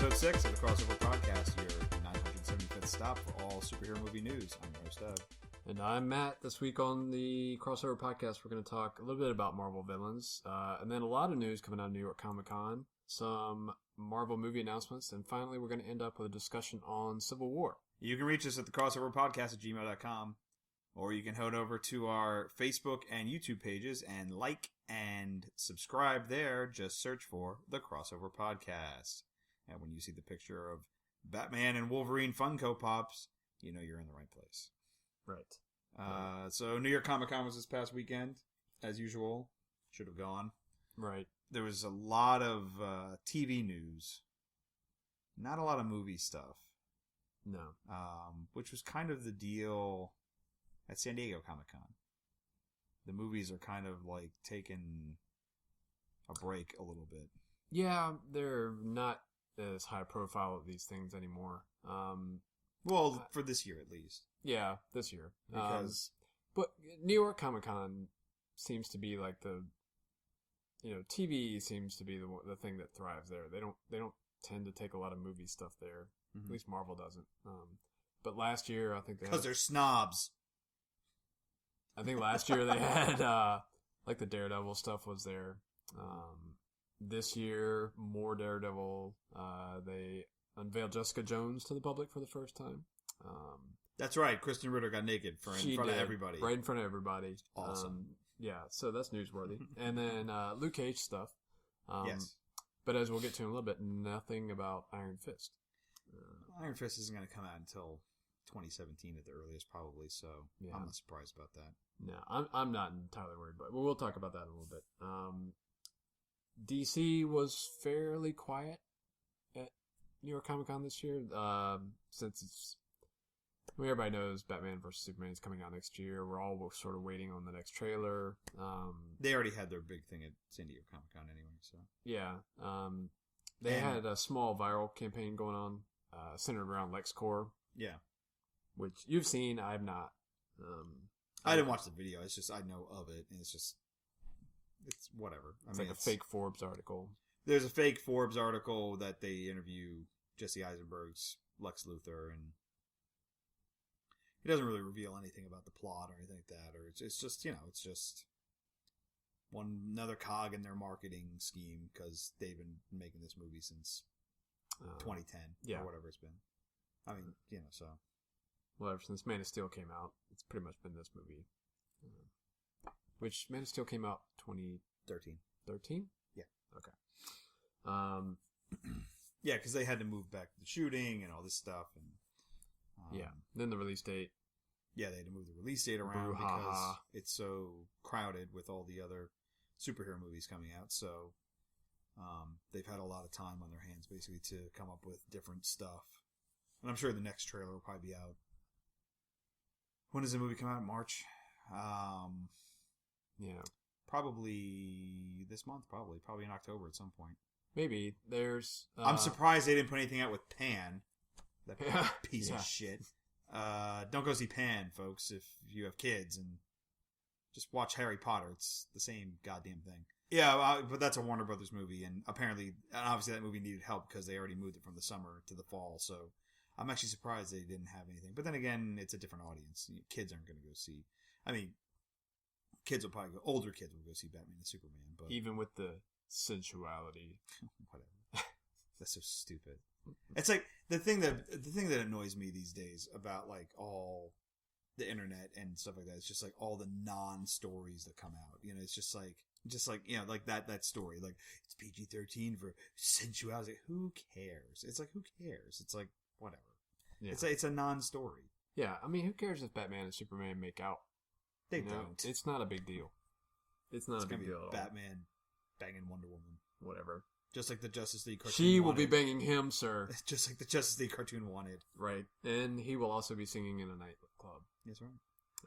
episode 6 of the Crossover Podcast, your 975th stop for all superhero movie news. I'm your host, Ev. And I'm Matt. This week on the Crossover Podcast, we're going to talk a little bit about Marvel villains, and then a lot of news coming out of New York Comic Con, some Marvel movie announcements, and finally we're going to end up with a discussion on Civil War. You can reach us at the Crossover Podcast at gmail.com, or you can head over to our Facebook and YouTube pages and like and subscribe there. Just search for the Crossover Podcast. And when you see the picture of Batman and Wolverine Funko Pops, you know you're in the right place. Right. So New York Comic Con was this past weekend, as usual. Should have gone. Right. There was a lot of TV news. Not a lot of movie stuff. No. Which was kind of the deal at San Diego Comic Con. The movies are kind of like taking a break a little bit. Yeah, they're not as high profile of these things anymore. Well, for this year at least. Yeah, this year. Because but New York Comic Con seems to be like TV seems to be the thing that thrives there. They don't tend to take a lot of movie stuff there. Mm-hmm. At least Marvel doesn't. But last year, I think because they're snobs. I think last year they had like the Daredevil stuff was there. This year, more Daredevil. They unveiled Jessica Jones to the public for the first time. That's right. Kristen Ritter got naked in front of everybody. Right in front of everybody. Awesome. Yeah, so that's newsworthy. And then Luke Cage stuff. Yes. But as we'll get to in a little bit, nothing about Iron Fist. Iron Fist isn't going to come out until 2017 at the earliest, probably. So Yeah. I'm not surprised about that. No, I'm not entirely worried, but we'll talk about that in a little bit. DC was fairly quiet at New York Comic Con this year, since everybody knows Batman vs Superman is coming out next year. We're all sort of waiting on the next trailer. They already had their big thing at San Diego Comic Con anyway. So Yeah, they had a small viral campaign going on, centered around LexCorp. Yeah, which you've seen. I have not. I didn't watch the video. It's just I know of it, and it's whatever. It's like a fake Forbes article. There's a fake Forbes article that they interview Jesse Eisenberg's Lex Luthor, and he doesn't really reveal anything about the plot or anything like that. Or it's just it's just another cog in their marketing scheme because they've been making this movie since 2010 or whatever it's been. I mean, so. Well, ever since Man of Steel came out, it's pretty much been this movie. Which Man of Steel came out 2013. 13? Yeah. Okay. Yeah, because they had to move back the shooting and all this stuff, and Then the release date. Yeah, they had to move the release date around because it's so crowded with all the other superhero movies coming out. So they've had a lot of time on their hands, basically, to come up with different stuff. And I'm sure the next trailer will probably be out. When does the movie come out? March? Yeah. Probably this month, probably in October at some point. Maybe. There's... I'm surprised they didn't put anything out with Pan. That piece of shit. Don't go see Pan, folks, if you have kids, and just watch Harry Potter. It's the same goddamn thing. Yeah, but that's a Warner Brothers movie, and obviously that movie needed help because they already moved it from the summer to the fall, so I'm actually surprised they didn't have anything. But then again, it's a different audience. Kids aren't going to go see... I mean, older kids will go see Batman and Superman, but... Even with the sensuality. Whatever. That's so stupid. It's like, the thing that annoys me these days about, like, all the internet and stuff like that, it's just like all the non-stories that come out. It's just like like that story, like it's PG-13 for sensuality. Like, who cares? It's like, who cares? It's like, whatever. Yeah. It's a non-story. Yeah, I mean, who cares if Batman and Superman make out? They don't. It's not a big deal. It's not a big deal at all. Batman banging Wonder Woman. Whatever. Just like the Justice League cartoon She will be banging him, sir. Just like the Justice League cartoon wanted. Right. And he will also be singing in a nightclub. That's right.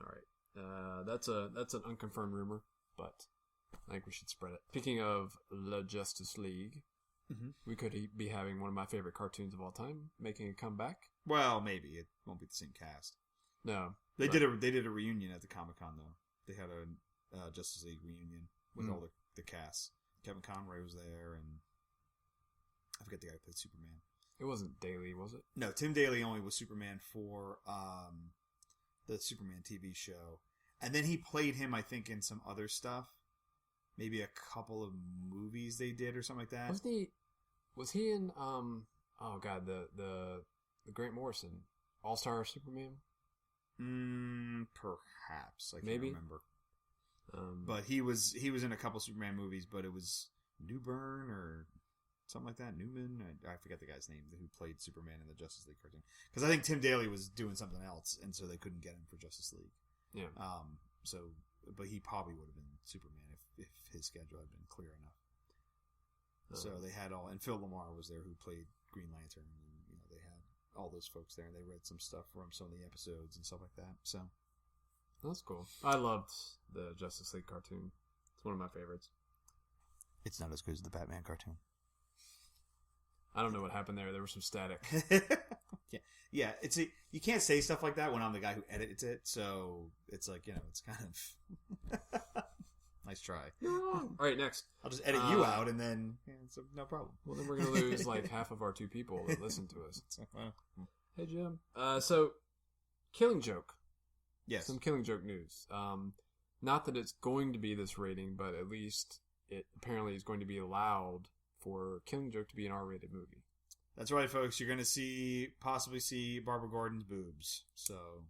All right. That's an unconfirmed rumor, but I think we should spread it. Speaking of the Justice League, we could be having one of my favorite cartoons of all time making a comeback. Well, maybe it won't be the same cast. No, they did a reunion at the Comic-Con though. They had a Justice League reunion with all the cast. Kevin Conroy was there, and I forget the guy who played Superman. It wasn't Daly, was it? No, Tim Daly only was Superman for the Superman TV show. And then he played him, I think, in some other stuff. Maybe a couple of movies they did or something like that. Was he in, oh god, the Grant Morrison, All-Star Superman? Perhaps. I can't Maybe. remember. But he was in a couple Superman movies, but it was Newburn or something like that. Newman? I forget the guy's name who played Superman in the Justice League cartoon. Because I think Tim Daly was doing something else, and so they couldn't get him for Justice League. Yeah. But he probably would have been Superman if his schedule had been clear enough. So they had and Phil Lamar was there who played Green Lantern, and they had all those folks there, and they read some stuff from some of the episodes and stuff like that. So that's cool. I loved the Justice League cartoon. It's one of my favorites. It's not as good as the Batman cartoon. I don't know what happened there. There was some static. Yeah. You can't say stuff like that when I'm the guy who edits it. So it's like it's kind of nice try. You're wrong. All right, next. I'll just edit you out, and then it's no problem. Well, then we're gonna lose like half of our 2 people that listen to us. Hey, Jim. So, Killing Joke. Yes. Some Killing Joke news. Not that it's going to be this rating, but at least it apparently is going to be allowed for Killing Joke to be an R-rated movie. That's right, folks. You're going to possibly see Barbara Gordon's boobs. So,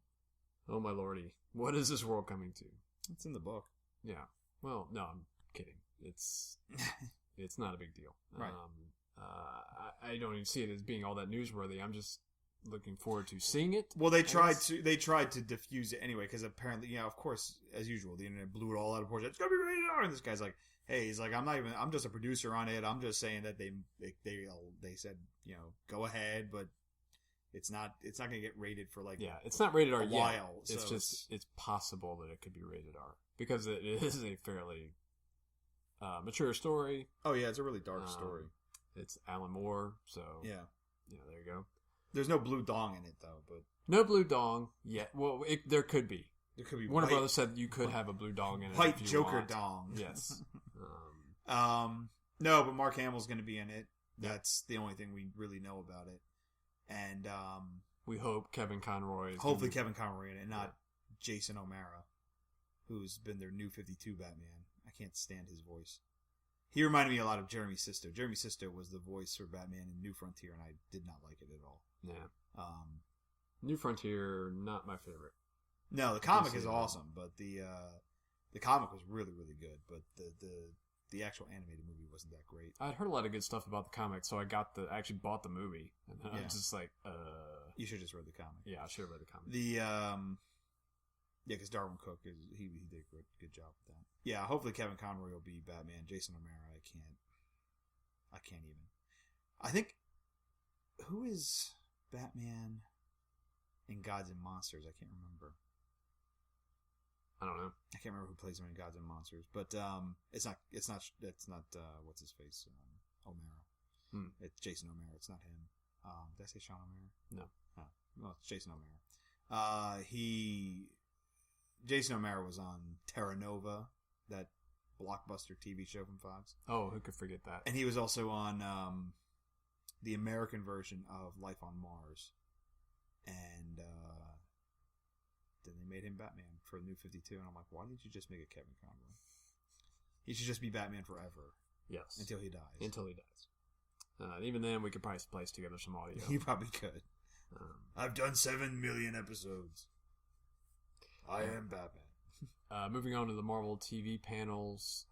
oh my lordy, what is this world coming to? It's in the book. Yeah. Well, no, I'm kidding. It's not a big deal. Right. I don't even see it as being all that newsworthy. I'm just looking forward to seeing it. Well, they tried to diffuse it anyway, because apparently, of course, as usual, the internet blew it all out of proportion. It's gonna be rated R, and this guy's like, "Hey, he's like, I'm just a producer on it. I'm just saying that they said, go ahead, but it's not gonna get rated for it's not rated R a while. It's so just it's possible that it could be rated R because it is a fairly mature story. Oh yeah, it's a really dark story. It's Alan Moore, so yeah, there you go. There's no blue dong in it though, but no blue dong yet. Well, there could be. There could be. Warner Brothers said you could have a blue dong in it. White if you Joker want. dong. Yes. No, but Mark Hamill's going to be in it. That's the only thing we really know about it. And we hope Kevin Conroy. Kevin Conroy in it, not Jason O'Mara, who's been their new 52 Batman. I can't stand his voice. He reminded me a lot of Jeremy Sisto. Jeremy Sisto was the voice for Batman in New Frontier, and I did not like it at all. Yeah. New Frontier, not my favorite. No, the comic is awesome, but the comic was really, really good. But the actual animated movie wasn't that great. I'd heard a lot of good stuff about the comic, so I actually bought the movie, and then I'm just like, You should have just read the comic. Yeah, I should have read the comic. Because Darwin Cook he did a good job with that. Yeah, hopefully Kevin Conroy will be Batman. Jason O'Mara, I can't even. I think who is Batman in Gods and Monsters? I can't remember. I don't know. I can't remember who plays him in Gods and Monsters, but it's not what's his face, O'Mara. It's Jason O'Mara. It's not him. Did I say Sean O'Mara? No. Oh, well, it's Jason O'Mara. Jason O'Mara was on Terra Nova, that blockbuster TV show from Fox. Oh, who could forget that? And he was also on the American version of Life on Mars, and then they made him Batman for New 52, and I'm like, why didn't you just make it Kevin Conroy? He should just be Batman forever. Yes. Until he dies. Even then, we could probably splice together some audio. You probably could. I've done 7 million episodes. I am Batman. Moving on to the Marvel TV panels,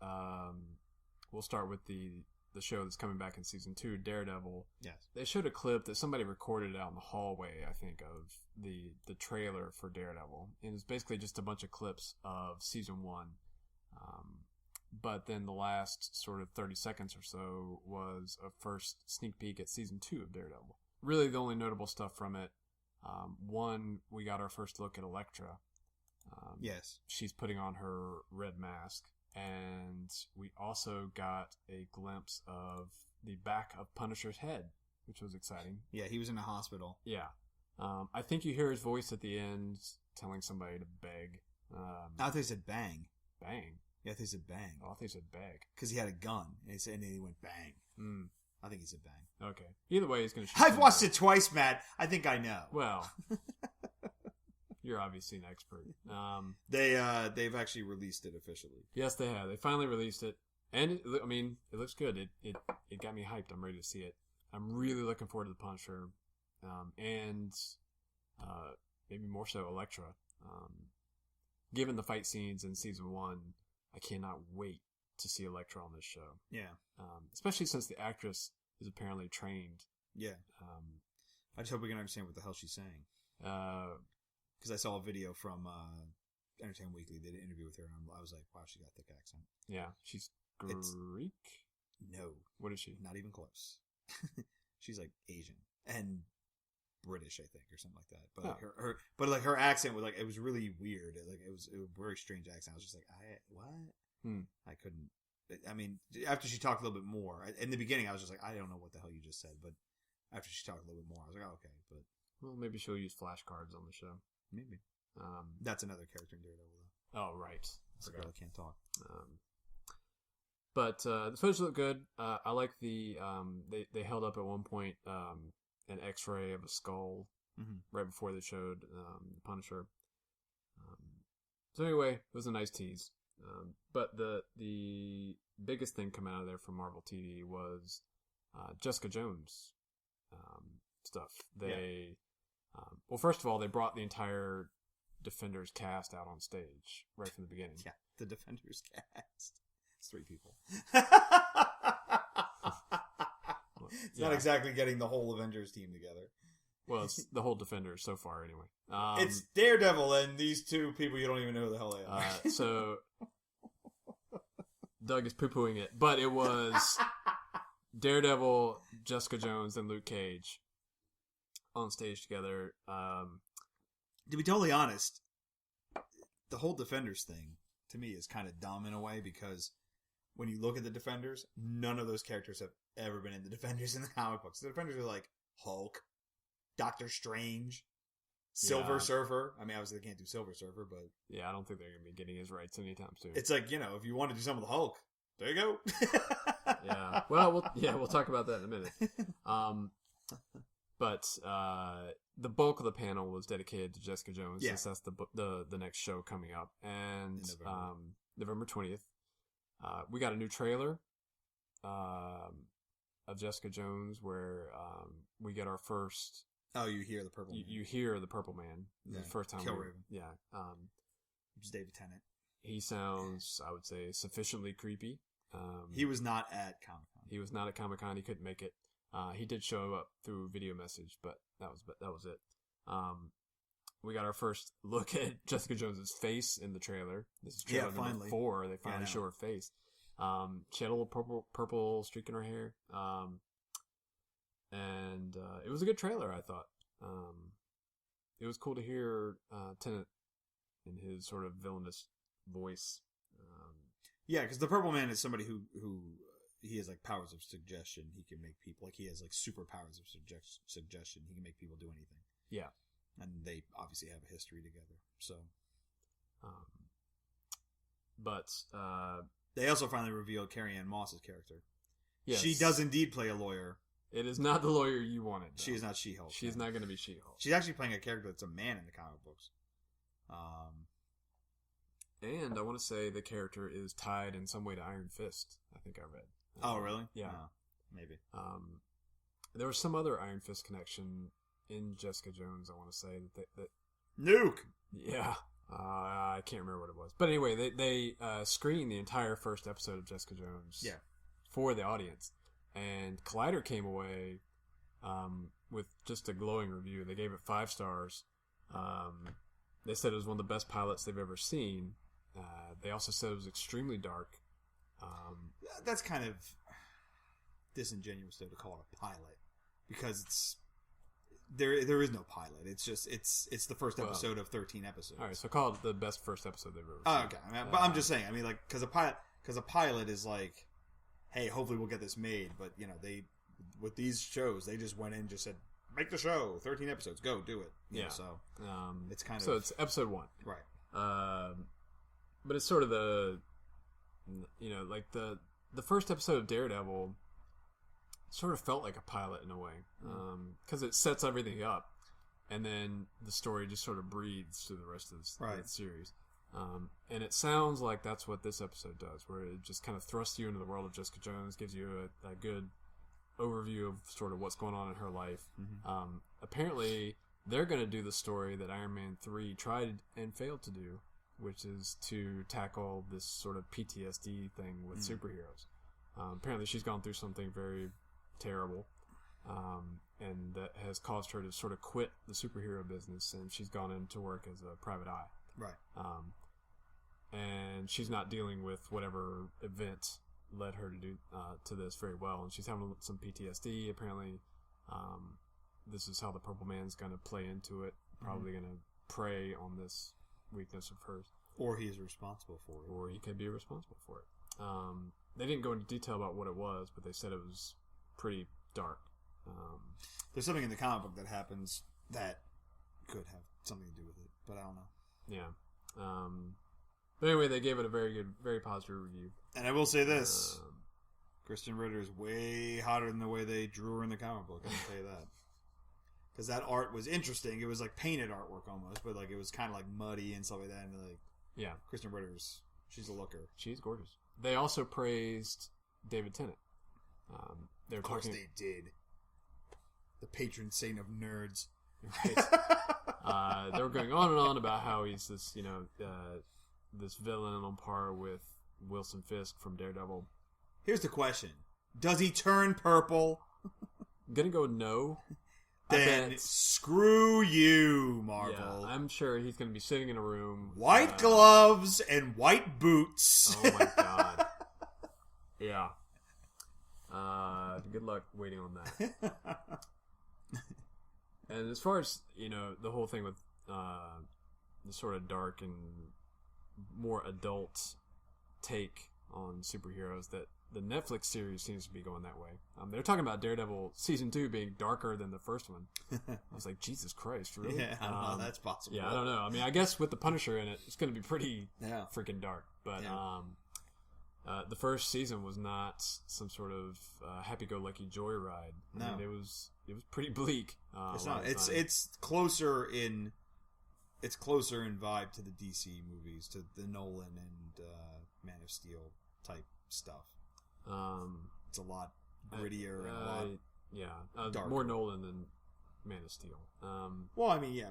we'll start with the show that's coming back in season 2, Daredevil. Yes. They showed a clip that somebody recorded out in the hallway, I think, of the trailer for Daredevil. And it's basically just a bunch of clips of season 1. But then the last sort of 30 seconds or so was a first sneak peek at season 2 of Daredevil. Really the only notable stuff from it. One, we got our first look at Elektra. Yes. She's putting on her red mask. And we also got a glimpse of the back of Punisher's head, which was exciting. Yeah, he was in a hospital. Yeah. I think you hear his voice at the end telling somebody to beg. I thought he said bang. Bang? Yeah, I thought he said bang. Oh, I thought he said beg. Because he had a gun, and then he went bang. I think he said bang. Okay. Either way, he's going to shoot. I've watched it twice, Matt. I think I know. Well, you're obviously an expert. They've actually released it officially. Yes, they have. They finally released it. And, it looks good. It got me hyped. I'm ready to see it. I'm really looking forward to the Punisher. And maybe more so Elektra. Given the fight scenes in season 1, I cannot wait to see Elektra on this show. Yeah. Especially since the actress is apparently trained. Yeah. I just hope we can understand what the hell she's saying. Because I saw a video from Entertainment Weekly. They did an interview with her, and I was like, wow, she got a thick accent. Yeah. She's Greek? No. What is she? Not even close. She's like Asian and British, I think, or something like that. But her accent was like, it was really weird. It was a very strange accent. I was just like, what? I couldn't. I mean, after she talked a little bit more, in the beginning, I was just like, I don't know what the hell you just said. But after she talked a little bit more, I was like, oh, okay. But well, maybe she'll use flashcards on the show. Maybe. That's another character in Daredevil, though. Oh, right. It's a girl that can't talk. But the footage looked good. I like the they held up at one point an X-ray of a skull right before they showed the Punisher. So anyway, it was a nice tease. But the biggest thing coming out of there from Marvel TV was Jessica Jones stuff. They well, first of all, they brought the entire Defenders cast out on stage right from the beginning. Yeah, the Defenders cast. It's 3 people. It's not exactly getting the whole Avengers team together. Well, it's the whole Defenders so far, anyway. It's Daredevil and these 2 people you don't even know who the hell they are. So Doug is poo-pooing it, but it was Daredevil, Jessica Jones, and Luke Cage on stage together. To be totally honest, the whole Defenders thing to me is kind of dumb in a way, because when you look at the Defenders, none of those characters have ever been in the Defenders in the comic books. The Defenders are like Hulk, Doctor Strange, Silver Surfer. I mean, obviously they can't do Silver Surfer, but yeah, I don't think they're going to be getting his rights anytime soon. It's like, if you want to do something with the Hulk, there you go. Yeah. Well, we'll talk about that in a minute. But the bulk of the panel was dedicated to Jessica Jones, since that's the next show coming up, and November 20th. We got a new trailer of Jessica Jones where we get our first. Oh, you hear the purple. You hear the Purple Man the first time. Killraven. Yeah. Which is David Tennant. He sounds, I would say, sufficiently creepy. He was not at Comic-Con. He was not at Comic-Con. He couldn't make it. He did show up through video message, but that was it. We got our first look at Jessica Jones's face in the trailer. This is trailer number 4. They finally show her face. She had a little purple streak in her hair. And it was a good trailer, I thought. It was cool to hear Tennant in his sort of villainous voice. Yeah, because the Purple Man is somebody who he has like powers of suggestion. He can make people he has like superpowers of suggestion. He can make people do anything. Yeah, and they obviously have a history together. So, but they also finally revealed Carrie-Anne Moss's character. Yes. She does indeed play a lawyer. It is not the lawyer you wanted, though. She is not She-Hulk. She is not going to be She-Hulk. She's actually playing a character that's a man in the comic books. And I want to say the character is tied in some way to Iron Fist. I think I read. Oh, really? Yeah. Maybe. There was some other Iron Fist connection in Jessica Jones, I want to say. that Nuke! Yeah. I can't remember what it was. But anyway, they screened the entire first episode of Jessica Jones for the audience. And Collider came away with just a glowing review. They gave it 5 stars. They said it was one of the best pilots they've ever seen. They also said it was extremely dark. That's kind of disingenuous though to call it a pilot, because it's there is no pilot. It's just it's the first episode of 13 episodes. All right, so call it the best first episode they've ever seen. Oh, okay. But I'm just saying. I mean, like, because a pilot is like, hey, hopefully we'll get this made. But they with these shows, they just went in and just said, make the show, 13 episodes, go do it. So it's kind of it's episode 1, right? But it's sort of the like the first episode of Daredevil sort of felt like a pilot in a way, because it sets everything up, and then the story just sort of breathes through the rest of the series. And it sounds like that's what this episode does, where it just kind of thrusts you into the world of Jessica Jones, gives you a good overview of sort of what's going on in her life. Apparently, they're going to do the story that Iron Man 3 tried and failed to do, which is to tackle this sort of PTSD thing with superheroes. Apparently, she's gone through something very terrible, and that has caused her to sort of quit the superhero business, and she's gone into work as a private eye. Right. And she's not dealing with whatever event led her to do to this very well, and she's having some PTSD. Apparently, this is how the Purple Man's going to play into it. Probably going to prey on this weakness of hers, or he is responsible for it, or he could be responsible for it. They didn't go into detail about what it was, but they said it was pretty dark. There's something in the comic book that happens that could have something to do with it, but I don't know. Yeah. But anyway, they gave it a very good, very positive review. And I will say this. Kristen Ritter is way hotter than the way they drew her in the comic book. I can tell you that. Because that art was interesting. It was like painted artwork almost, but like it was kind of like muddy and stuff like that. And like, yeah, Kristen Ritter's, she's a looker. She's gorgeous. They also praised David Tennant. Of course they did. The patron saint of nerds. Right. They were going on and on about how he's this, this villain on par with Wilson Fisk from Daredevil. Here's the question: does he turn purple? I'm gonna go no. Then screw you, Marvel. Yeah, I'm sure he's gonna be sitting in a room, white gloves and white boots. Oh my god! Yeah. Good luck waiting on that. And as far as, the whole thing with the sort of dark and more adult take on superheroes, that the Netflix series seems to be going that way. They're talking about Daredevil Season 2 being darker than the first one. I was like, Jesus Christ, really? Yeah, I don't know. That's possible. Yeah, I don't know. I mean, I guess with the Punisher in it, it's going to be pretty freaking dark. But the first season was not some sort of happy-go-lucky joyride. I mean, it was pretty bleak. It's not. It's closer in vibe to the DC movies, to the Nolan and Man of Steel type stuff. It's a lot grittier and a lot darker. More Nolan than Man of Steel. Well, I mean,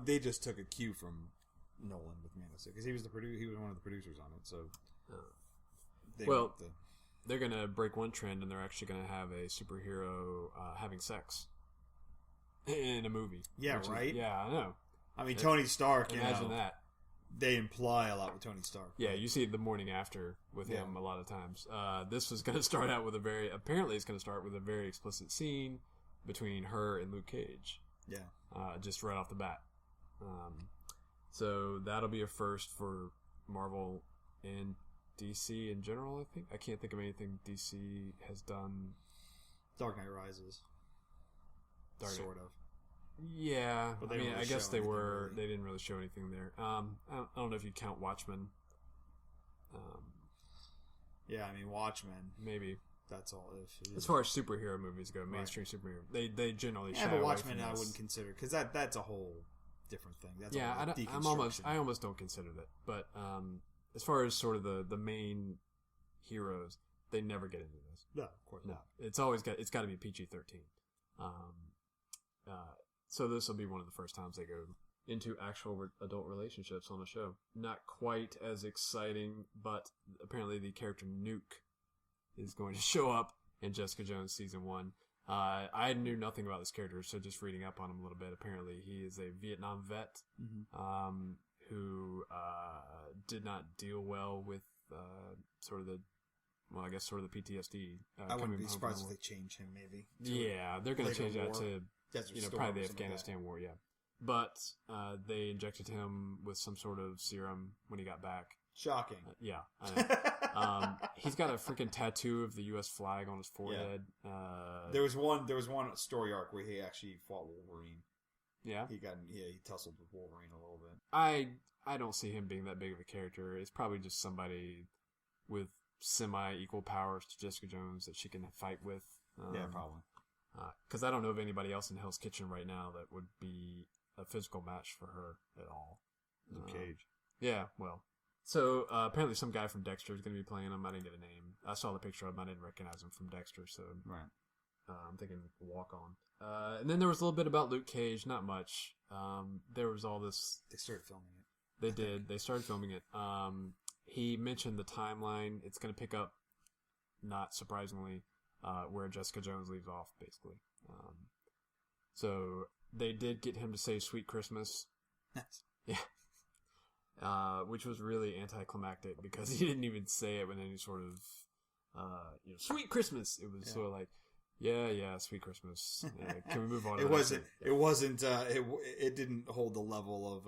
they just took a cue from Nolan with Man of Steel because he was one of the producers on it. So, they're gonna break one trend, and they're actually gonna have a superhero having sex in a movie. Yeah, right. I know. I mean, Tony Stark. Imagine that. They imply a lot with Tony Stark. Yeah, you see the morning after with him a lot of times. This was going to start out with apparently it's going to start with a very explicit scene between her and Luke Cage. Yeah. Just right off the bat. So that'll be a first for Marvel and DC in general, I think. I can't think of anything DC has done. Dark Knight Rises. Sort of. Yeah, but I guess they were. They didn't really show anything there. I don't know if you count Watchmen. Yeah, I mean Watchmen. Maybe that's all. As far as superhero movies go, mainstream superhero, they generally. Yeah, but Watchmen I wouldn't consider because that's a whole different thing. That's I almost don't consider that. But as far as sort of the main heroes, they never get into this. No, of course not. It's got to be PG-13. So this will be one of the first times they go into actual adult relationships on the show. Not quite as exciting, but apparently the character Nuke is going to show up in Jessica Jones Season 1. I knew nothing about this character, so just reading up on him a little bit. Apparently he is a Vietnam vet who did not deal well with sort of the PTSD. I wouldn't be surprised if they change him, maybe. Yeah, they're going to change that to probably the Afghanistan war, But they injected him with some sort of serum when he got back. Shocking. Yeah, I know. He's got a freaking tattoo of the U.S. flag on his forehead. Yeah. There was one story arc where he actually fought Wolverine. Yeah? He tussled with Wolverine a little bit. I don't see him being that big of a character. It's probably just somebody with semi-equal powers to Jessica Jones that she can fight with. Yeah, probably. Because I don't know of anybody else in Hell's Kitchen right now that would be a physical match for her at all. Luke Cage. Yeah, well. So, apparently some guy from Dexter is going to be playing him. I didn't get a name. I saw the picture of him. I didn't recognize him from Dexter, so... Right. I'm thinking Walk On. And then there was a little bit about Luke Cage. Not much. There was all this... They started filming it. They did. They started filming it. He mentioned the timeline. It's going to pick up, not surprisingly, where Jessica Jones leaves off, basically. So they did get him to say "Sweet Christmas." Nice. Yeah. Which was really anticlimactic because he didn't even say it with any sort of, "Sweet Christmas." It was sort of like, yeah, "Sweet Christmas." Can we move on? It didn't hold the level of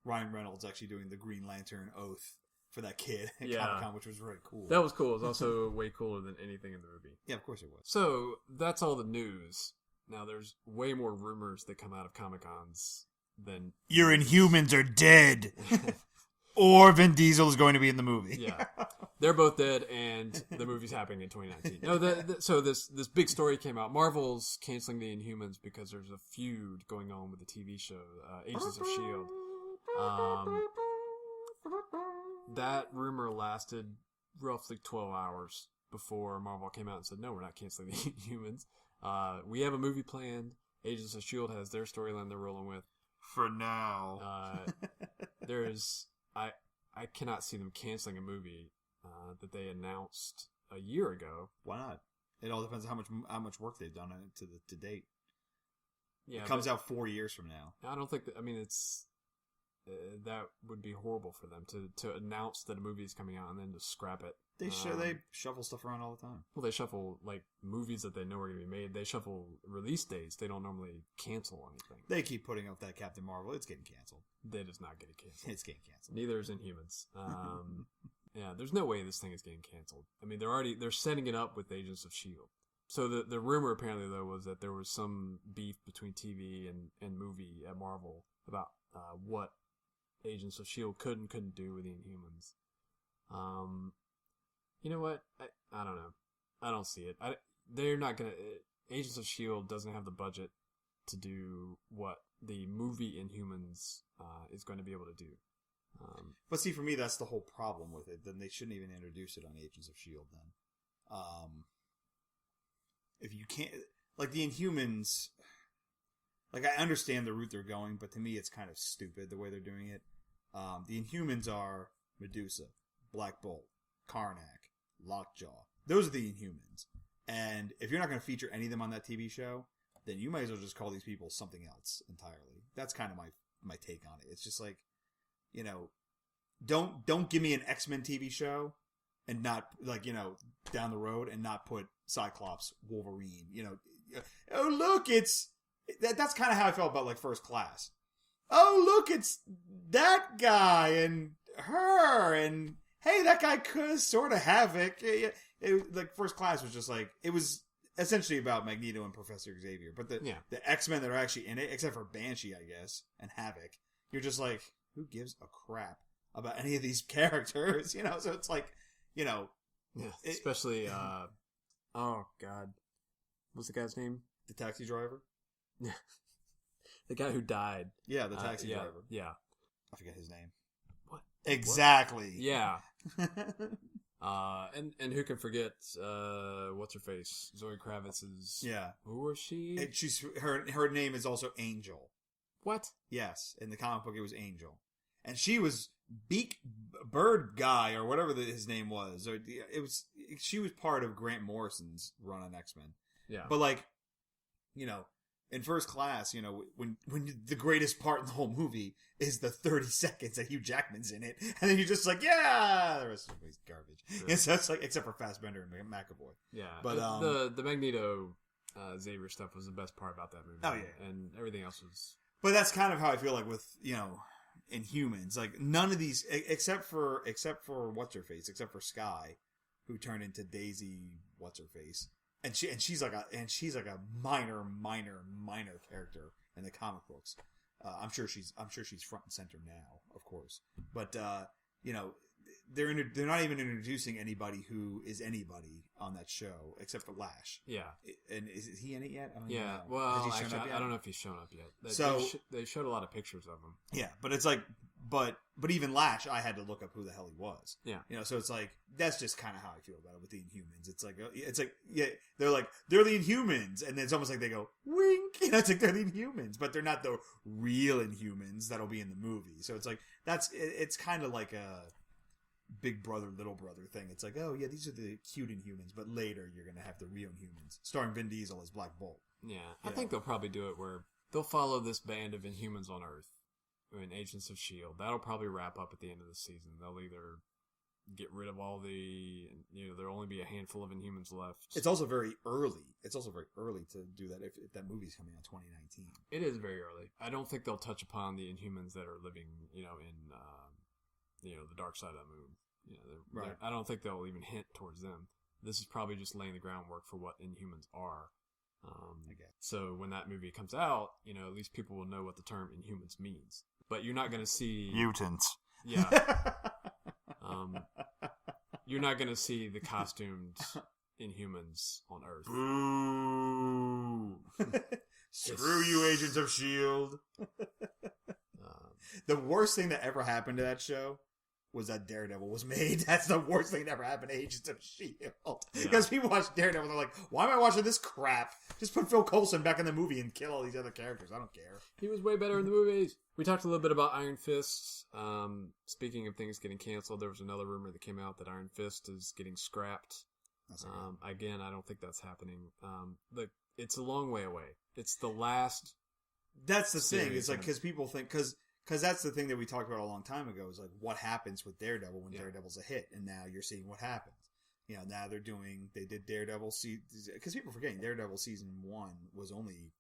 Ryan Reynolds actually doing the Green Lantern oath for that kid at Comic-Con, which was really cool. That was cool. It was also way cooler than anything in the movie. Yeah, of course it was. So that's all the news. Now there's way more rumors that come out of Comic-Cons than... Your Inhumans are dead! Or Vin Diesel is going to be in the movie. Yeah. They're both dead, and the movie's happening in 2019. No, so this big story came out. Marvel's canceling the Inhumans because there's a feud going on with the TV show, Agents of S.H.I.E.L.D. That rumor lasted roughly 12 hours before Marvel came out and said, no, we're not canceling the Inhumans. We have a movie planned. Agents of S.H.I.E.L.D. has their storyline they're rolling with. For now. I cannot see them canceling a movie that they announced a year ago. Why not? It all depends on how much work they've done on it to date. Yeah, it comes out 4 years from now. I don't think it's that would be horrible for them to announce that a movie is coming out and then to scrap it. They shuffle stuff around all the time. Well, they shuffle like movies that they know are going to be made. They shuffle release dates. They don't normally cancel anything. They keep putting out that Captain Marvel. It's getting canceled. That is not getting canceled. It's getting canceled. Neither is Inhumans. Yeah, there's no way this thing is getting canceled. I mean, they're setting it up with Agents of S.H.I.E.L.D. So the rumor apparently though was that there was some beef between TV and movie at Marvel about what Agents of S.H.I.E.L.D. could and couldn't do with the Inhumans. You know what? I don't know. I don't see it. They're not gonna. Agents of S.H.I.E.L.D. doesn't have the budget to do what the movie Inhumans is going to be able to do. But see, for me, that's the whole problem with it. Then they shouldn't even introduce it on Agents of S.H.I.E.L.D. Then, if you can't, like the Inhumans, like I understand the route they're going, but to me, it's kind of stupid the way they're doing it. The Inhumans are Medusa, Black Bolt, Karnak, Lockjaw. Those are the Inhumans. And if you're not going to feature any of them on that TV show, then you might as well just call these people something else entirely. That's kind of my take on it. It's just like, you know, don't give me an X-Men TV show and not, like, you know, down the road and not put Cyclops, Wolverine, you know. Oh, look, that's kind of how I felt about, like, First Class. Oh, look, it's that guy and her and... Hey, that guy could sort of Havoc. Like First Class was just like, it was essentially about Magneto and Professor Xavier. But the X-Men that are actually in it, except for Banshee, I guess, and Havoc, you're just like, who gives a crap about any of these characters? You know, so it's like, you know, especially oh god, what's the guy's name? The taxi driver. The guy who died. Yeah, the taxi driver. Yeah, I forget his name. What? Exactly. What? Yeah. And who can forget what's her face? Zoe Kravitz's. Yeah. Who was she? And her name is also Angel. What? Yes, in the comic book it was Angel, and she was Bird Guy or whatever his name was. She was part of Grant Morrison's run on X-Men. Yeah. But like, you know, in First Class, you know, when the greatest part in the whole movie is the 30 seconds that Hugh Jackman's in it, and then you're just like, yeah, the rest of the movie's garbage. Sure. And so it's like, except for Fassbender and McAvoy. Yeah, but the Magneto Xavier stuff was the best part about that movie. Oh yeah, and everything else was. But that's kind of how I feel like with, you know, Inhumans, like none of these, except for what's her face, except for Skye, who turned into Daisy what's her face. And she's like a minor character in the comic books. I'm sure she's front and center now, of course. But you know, they're not even introducing anybody who is anybody on that show except for Lash. Yeah. And is he in it yet? I don't Yeah. know. Well, Has he shown actually, up yet? I don't know if he's shown up yet. So they showed a lot of pictures of him. yeah, but it's like, but even Lash, I had to look up who the hell he was. Yeah. You know, so it's like that's just kind of how I feel about it with the Inhumans. It's like yeah, they're the Inhumans, and then it's almost like they go wink. You know, it's like they're the Inhumans, but they're not the real Inhumans that'll be in the movie. So it's like it's kind of like a big brother, little brother thing. It's like, oh yeah, these are the cute Inhumans, but later you're gonna have the real Inhumans, starring Vin Diesel as Black Bolt. Yeah, I think they'll probably do it where they'll follow this band of Inhumans on Earth, in Agents of S.H.I.E.L.D. That'll probably wrap up at the end of the season. They'll either get rid of all there'll only be a handful of Inhumans left. It's also very early. It's also very early to do that if that movie's coming out 2019. It is very early. I don't think they'll touch upon the Inhumans that are living, in the dark side of the moon. Right. I don't think they'll even hint towards them. This is probably just laying the groundwork for what Inhumans are. I guess. So when that movie comes out, at least people will know what the term Inhumans means. But you're not going to see mutants. Yeah. You're not going to see the costumed Inhumans on Earth. Boo! Screw you, Agents of S.H.I.E.L.D. The worst thing that ever happened to that show was that Daredevil was made. That's the worst thing that ever happened to Agents of S.H.I.E.L.D. Because people watch Daredevil and they're like, why am I watching this crap? Just put Phil Coulson back in the movie and kill all these other characters. I don't care. He was way better in the movies. We talked a little bit about Iron Fist. Speaking of things getting canceled, there was another rumor that came out that Iron Fist is getting scrapped. Again, I don't think that's happening. It's a long way away. It's the last. That's the thing. It's like, because people think, because that's the thing that we talked about a long time ago, is like what happens with Daredevil when Daredevil's a hit, and now you're seeing what happens. Now they did Daredevil because people are forgetting Daredevil season 1 was only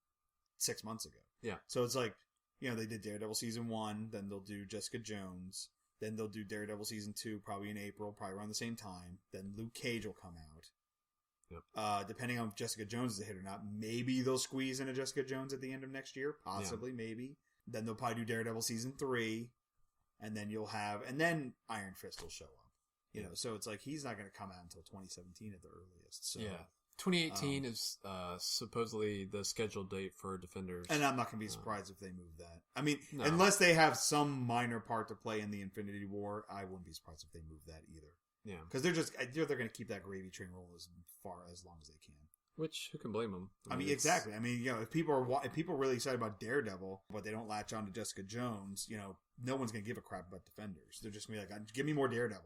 6 months ago. Yeah. So it's like, they did Daredevil season 1, then they'll do Jessica Jones, then they'll do Daredevil season 2 probably in April, probably around the same time. Then Luke Cage will come out. Yep. Depending on if Jessica Jones is a hit or not, maybe they'll squeeze in a Jessica Jones at the end of next year. Possibly, maybe. Then they'll probably do Daredevil season 3, and then Iron Fist will show up. So it's like he's not going to come out until 2017 at the earliest. So, 2018 is supposedly the scheduled date for Defenders. And I'm not going to be surprised if they move that. I mean, unless they have some minor part to play in the Infinity War, I wouldn't be surprised if they move that either. Yeah, because they're going to keep that gravy train rolling as long as they can. Which, who can blame them? I mean, exactly. I mean, if people are really excited about Daredevil, but they don't latch on to Jessica Jones, no one's going to give a crap about Defenders. They're just going to be like, give me more Daredevil.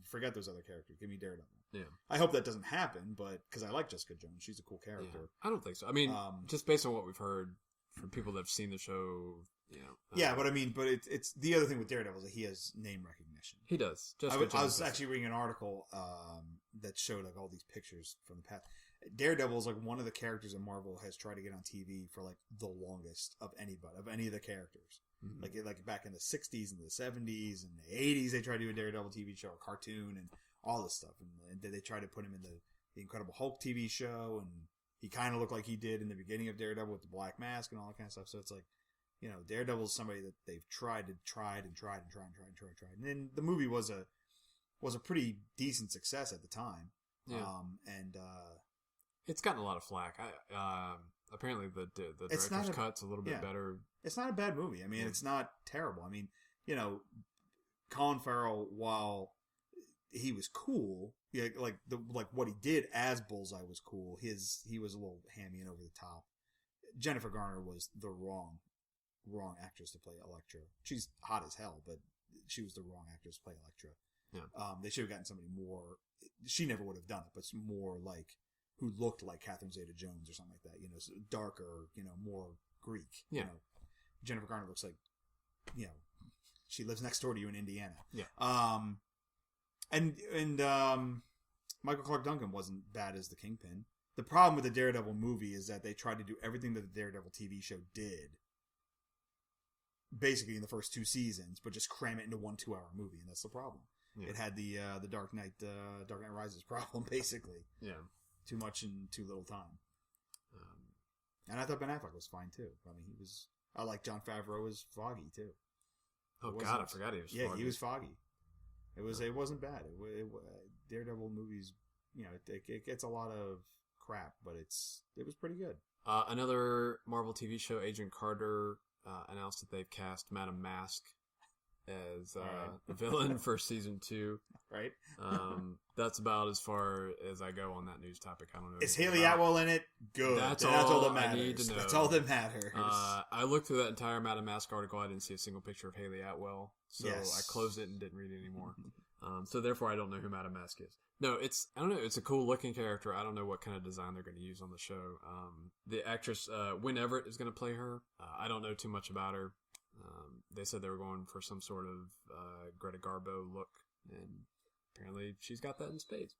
Forget those other characters. Give me Daredevil. Yeah. I hope that doesn't happen, but because I like Jessica Jones. She's a cool character. Yeah. I don't think so. I mean, just based on what we've heard from people that have seen the show, but it's the other thing with Daredevil is that he has name recognition. He does. I was actually reading an article that showed like all these pictures from the past. Daredevil is like one of the characters that Marvel has tried to get on TV for like the longest of any of the characters. Mm-hmm. Like back in the 60s and the 70s and the 80s, they tried to do a Daredevil TV show, a cartoon, and all this stuff. And they tried to put him in the Incredible Hulk TV show, and he kind of looked like he did in the beginning of Daredevil with the black mask and all that kind of stuff. So it's like, Daredevil is somebody that they've tried. And then the movie was a pretty decent success at the time. Yeah. It's gotten a lot of flack. Apparently the director's cut's a little bit better. It's not a bad movie. I mean, it's not terrible. I mean, Colin Farrell, while he was cool, like what he did as Bullseye was cool. He was a little hammy and over the top. Jennifer Garner was the wrong actress to play Elektra. She's hot as hell, but she was the wrong actress to play Elektra. Yeah. They should have gotten somebody more. She never would have done it, but more like who looked like Catherine Zeta-Jones or something like that. So darker, more Greek. Yeah. Jennifer Garner looks like, she lives next door to you in Indiana. Yeah. And Michael Clark Duncan wasn't bad as the Kingpin. The problem with the Daredevil movie is that they tried to do everything that the Daredevil TV show did, basically in the first 2 seasons, but just cram it into one 2-hour movie, and that's the problem. Yeah. It had the Dark Knight Rises problem, basically. Yeah. Too much in too little time. And I thought Ben Affleck was fine too. I mean, I like Jon Favreau as Foggy too. Oh God, I forgot he was foggy. Yeah, he was Foggy. It wasn't bad. Daredevil movies, it gets a lot of crap, but it was pretty good. Another Marvel TV show, Agent Carter, announced that they've cast Madame Mask as the villain for season 2. Right. That's about as far as I go on that news topic. I don't know. Is Haley Atwell in it? Good. That's all that matters. I need to know. That's all that matters. I looked through that entire Madame Mask article. I didn't see a single picture of Haley Atwell, so I closed it and didn't read it anymore. So therefore, I don't know who Madame Mask is. No, I don't know. It's a cool looking character. I don't know what kind of design they're going to use on the show. The actress Wynn Everett is going to play her. I don't know too much about her. They said they were going for some sort of Greta Garbo look, and apparently she's got that in spades.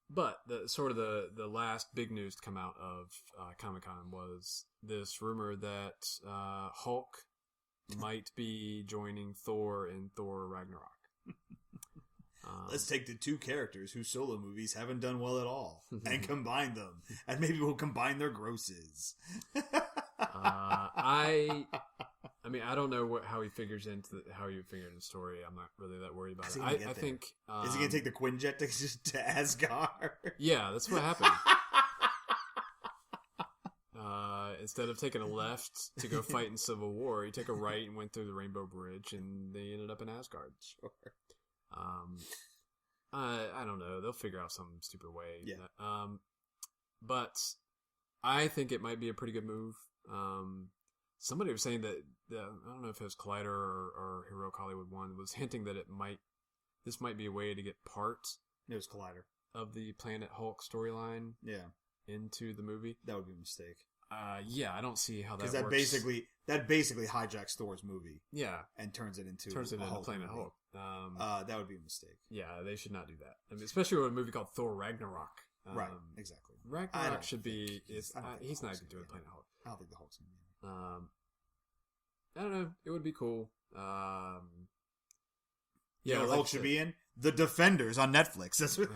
But the last big news to come out of Comic-Con was this rumor that Hulk might be joining Thor in Thor Ragnarok. Let's take the two characters whose solo movies haven't done well at all and combine them, and maybe we'll combine their grosses. I don't know how he figures into how you figure in the story. I'm not really that worried about it. I think is he gonna take the Quinjet to Asgard? Yeah, that's what happened. Instead of taking a left to go fight in Civil War, he took a right and went through the Rainbow Bridge, and they ended up in Asgard. Sure. I don't know. They'll figure out some stupid way. Yeah. But I think it might be a pretty good move. Somebody was saying that I don't know if it was Collider or Heroic Hollywood One was hinting that this might be a way to get part. It was Collider of the Planet Hulk storyline. Yeah. Into the movie. That would be a mistake. Yeah, I don't see how that works. Because that basically hijacks Thor's movie. Yeah. And turns it into Planet Hulk. That would be a mistake. Yeah, they should not do that. I mean, especially with a movie called Thor Ragnarok. Right, exactly. Ragnarok should be... he's not going to do it Planet Hulk. I don't think the Hulk's going to be in it. I don't know. It would be cool. Yeah, what Hulk should be in? The Defenders on Netflix. That's what...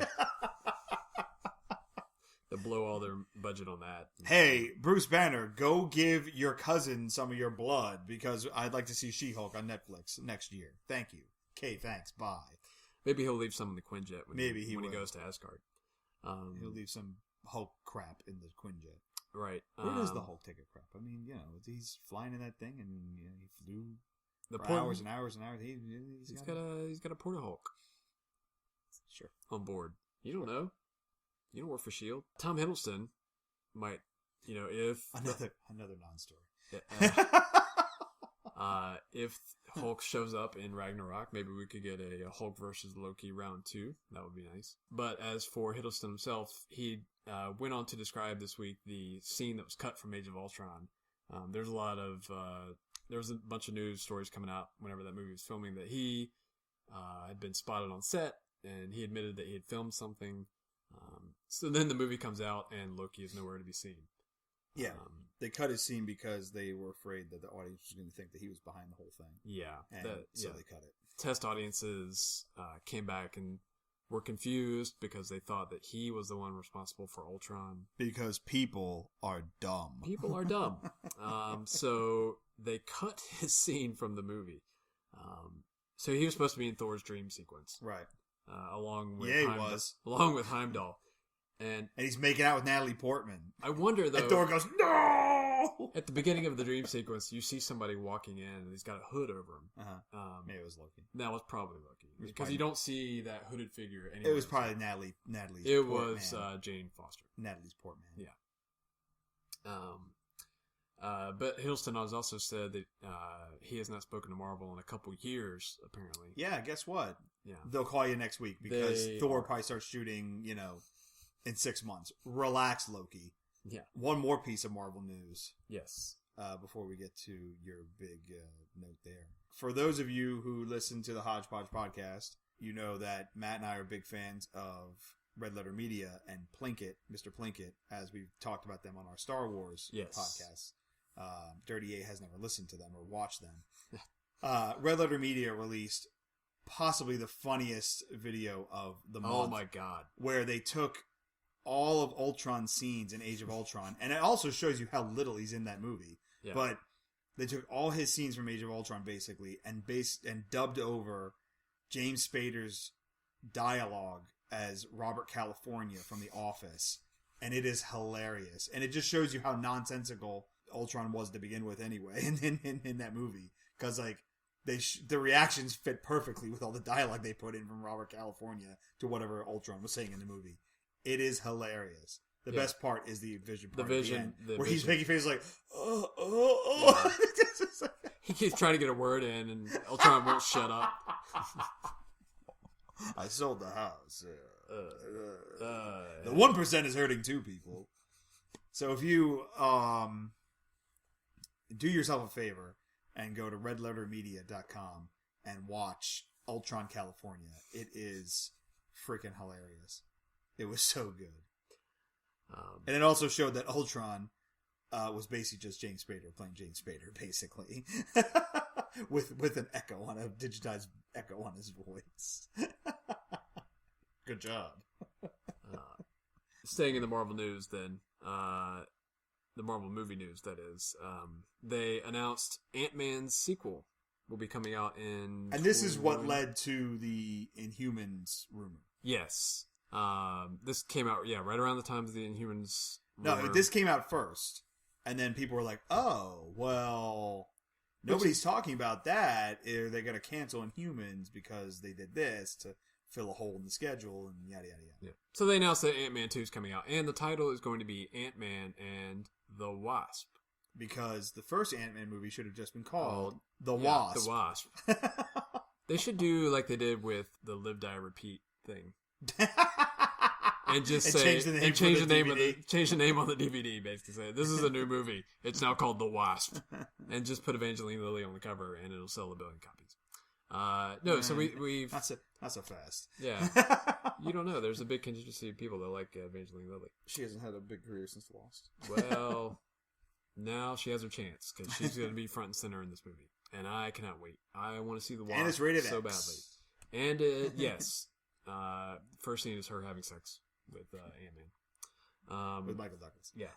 They'll blow all their budget on that. Hey, Bruce Banner, go give your cousin some of your blood because I'd like to see She-Hulk on Netflix next year. Thank you. Okay, thanks. Bye. Maybe he'll leave some in the Quinjet when he goes to Asgard. He'll leave some Hulk crap in the Quinjet. Right. Where does the Hulk take a crap? I mean, he's flying in that thing, and he flew for hours and hours and hours. He's got a Porta Hulk. Sure. On board. You don't know. You don't work for S.H.I.E.L.D. Tom Hiddleston might, if... Another non-story. If Hulk shows up in Ragnarok, maybe we could get a Hulk versus Loki round 2. That would be nice. But as for Hiddleston himself, he went on to describe this week the scene that was cut from Age of Ultron. There was a bunch of news stories coming out whenever that movie was filming that he had been spotted on set, and he admitted that he had filmed something. So then the movie comes out, and Loki is nowhere to be seen. Yeah, they cut his scene because they were afraid that the audience was going to think that he was behind the whole thing. Yeah, so they cut it. Test audiences came back and were confused because they thought that he was the one responsible for Ultron. Because people are dumb. People are dumb. So they cut his scene from the movie. So he was supposed to be in Thor's dream sequence, right? Along with Heimdall. And he's making out with Natalie Portman. I wonder, though... And Thor goes, no! At the beginning of the dream sequence, you see somebody walking in, and he's got a hood over him. Uh-huh. Maybe it was Loki. That was probably Loki. Because you don't see that hooded figure anywhere. It was probably Natalie's It was Jane Foster. Natalie's Portman. Yeah. But Hiddleston has also said that he has not spoken to Marvel in a couple years, apparently. Yeah, guess what? Yeah. They'll call you next week because Thor probably starts shooting, in 6 months. Relax, Loki. Yeah. One more piece of Marvel news. Yes. Before we get to your big note there. For those of you who listen to the Hodgepodge podcast, you know that Matt and I are big fans of Red Letter Media and Plinkett, Mr. Plinkett, as we've talked about them on our Star Wars podcasts. Dirty A has never listened to them or watched them. Red Letter Media released possibly the funniest video of the month. Oh my God. Where they took all of Ultron's scenes in Age of Ultron, and it also shows you how little he's in that movie. Yeah. But they took all his scenes from Age of Ultron basically and dubbed over James Spader's dialogue as Robert California from The Office, and it is hilarious. And it just shows you how nonsensical Ultron was to begin with anyway in that movie. Because, like, the reactions fit perfectly with all the dialogue they put in from Robert California to whatever Ultron was saying in the movie. It is hilarious. The best part is the Vision part. Where he's making faces like, oh. Yeah. He keeps trying to get a word in, and Ultron won't shut up. I sold the house. The 1% is hurting too, people. So if you do yourself a favor and go to redlettermedia.com and watch Ultron California, it is freaking hilarious. It was so good. And it also showed that Ultron was basically just James Spader playing James Spader, basically. with an echo on a digitized echo on his voice. Good job. Staying in the Marvel news, then, the Marvel movie news, that is, they announced Ant-Man's sequel will be coming out in... And this is what led to the Inhumans rumor. Yes. This came out, right around the time of the Inhumans rumor. No, this came out first. And then people were like, oh, well, nobody's talking about that. Are they going to cancel Inhumans because they did this to fill a hole in the schedule and yada, yada, yada. Yeah. So they announced that Ant-Man 2 is coming out. And the title is going to be Ant-Man and the Wasp. Because the first Ant-Man movie should have just been called The Wasp. The Wasp. They should do like they did with the Live, Die, Repeat thing. And just change the name on the DVD. Basically, say this is a new movie. It's now called The Wasp, and just put Evangeline Lilly on the cover, and it'll sell 1 billion copies. No, so we've not so fast. Yeah, you don't know. There's a big contingency of people that like Evangeline Lilly. She hasn't had a big career since Lost. Well, now she has her chance because she's going to be front and center in this movie, and I cannot wait. I want to see The Wasp, and it's rated so X. badly. And yes, first scene is her having sex with Ant-Man. With Michael Douglas. Yeah.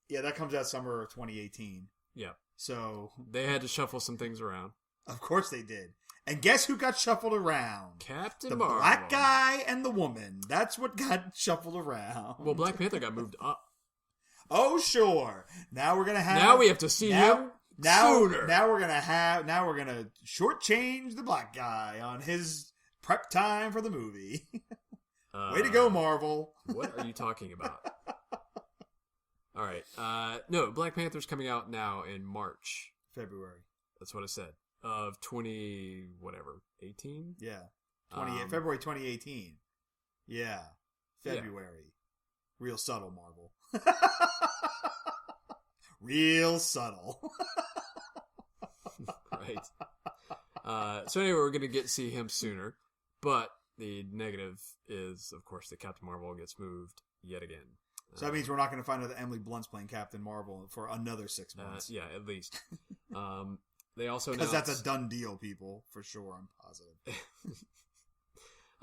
Yeah, that comes out summer of 2018. Yeah. So they had to shuffle some things around. Of course they did. And guess who got shuffled around? Captain Marvel. The black guy and the woman. That's what got shuffled around. Well, Black Panther got moved up. Oh, sure. Now we're gonna have. Now we have to see him sooner. Now we're gonna shortchange the black guy on his prep time for the movie. Way to go, Marvel. What are you talking about? All right. No, Black Panther's coming out now in March. February. That's what I said. Of 18? Yeah. February 2018. Yeah. February. Yeah. Real subtle, Marvel. Real subtle. Right. So anyway, we're going to get to see him sooner. But the negative is, of course, that Captain Marvel gets moved yet again. So that means we're not going to find out that Emily Blunt's playing Captain Marvel for another 6 months. Yeah, at least. They also because that's a done deal, people, for sure. I'm positive.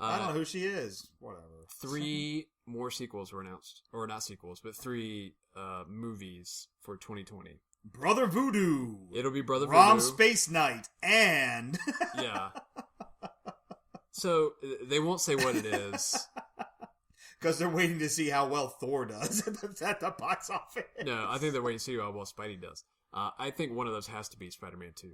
I don't know who she is. Whatever. 3 more sequels were announced, or not sequels, but 3 movies for 2020. Brother Voodoo. It'll be Brother Rom Voodoo. Space Knight and yeah. So they won't say what it is. Because they're waiting to see how well Thor does at the box office. No, I think they're waiting to see how well Spidey does. I think one of those has to be Spider-Man 2.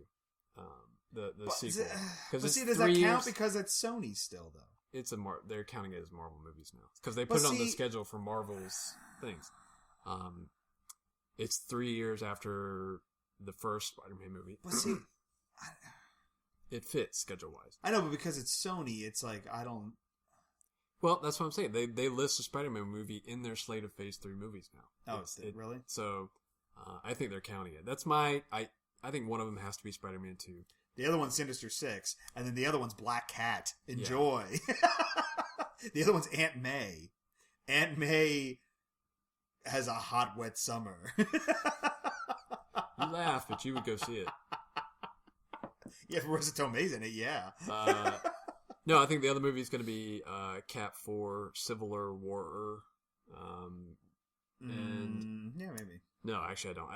The sequel. But see, does that count because it's Sony still, though? It's they're counting it as Marvel movies now. Because they put it on the schedule for Marvel's things. It's 3 years after the first Spider-Man movie. Well, see... It fits schedule-wise. I know, but because it's Sony, it's like, I don't... Well, that's what I'm saying. They list a Spider-Man movie in their slate of Phase 3 movies now. Oh, really? So, I think they're counting it. That's I think one of them has to be Spider-Man 2. The other one's Sinister Six, and then the other one's Black Cat. Enjoy. Yeah. The other one's Aunt May. Aunt May has a hot, wet summer. You laugh, but you would go see it. Yeah, Marissa Tomei's in it, yeah. No, I think the other movie is going to be Cap 4, Civil War. Yeah, maybe. No, actually, I don't.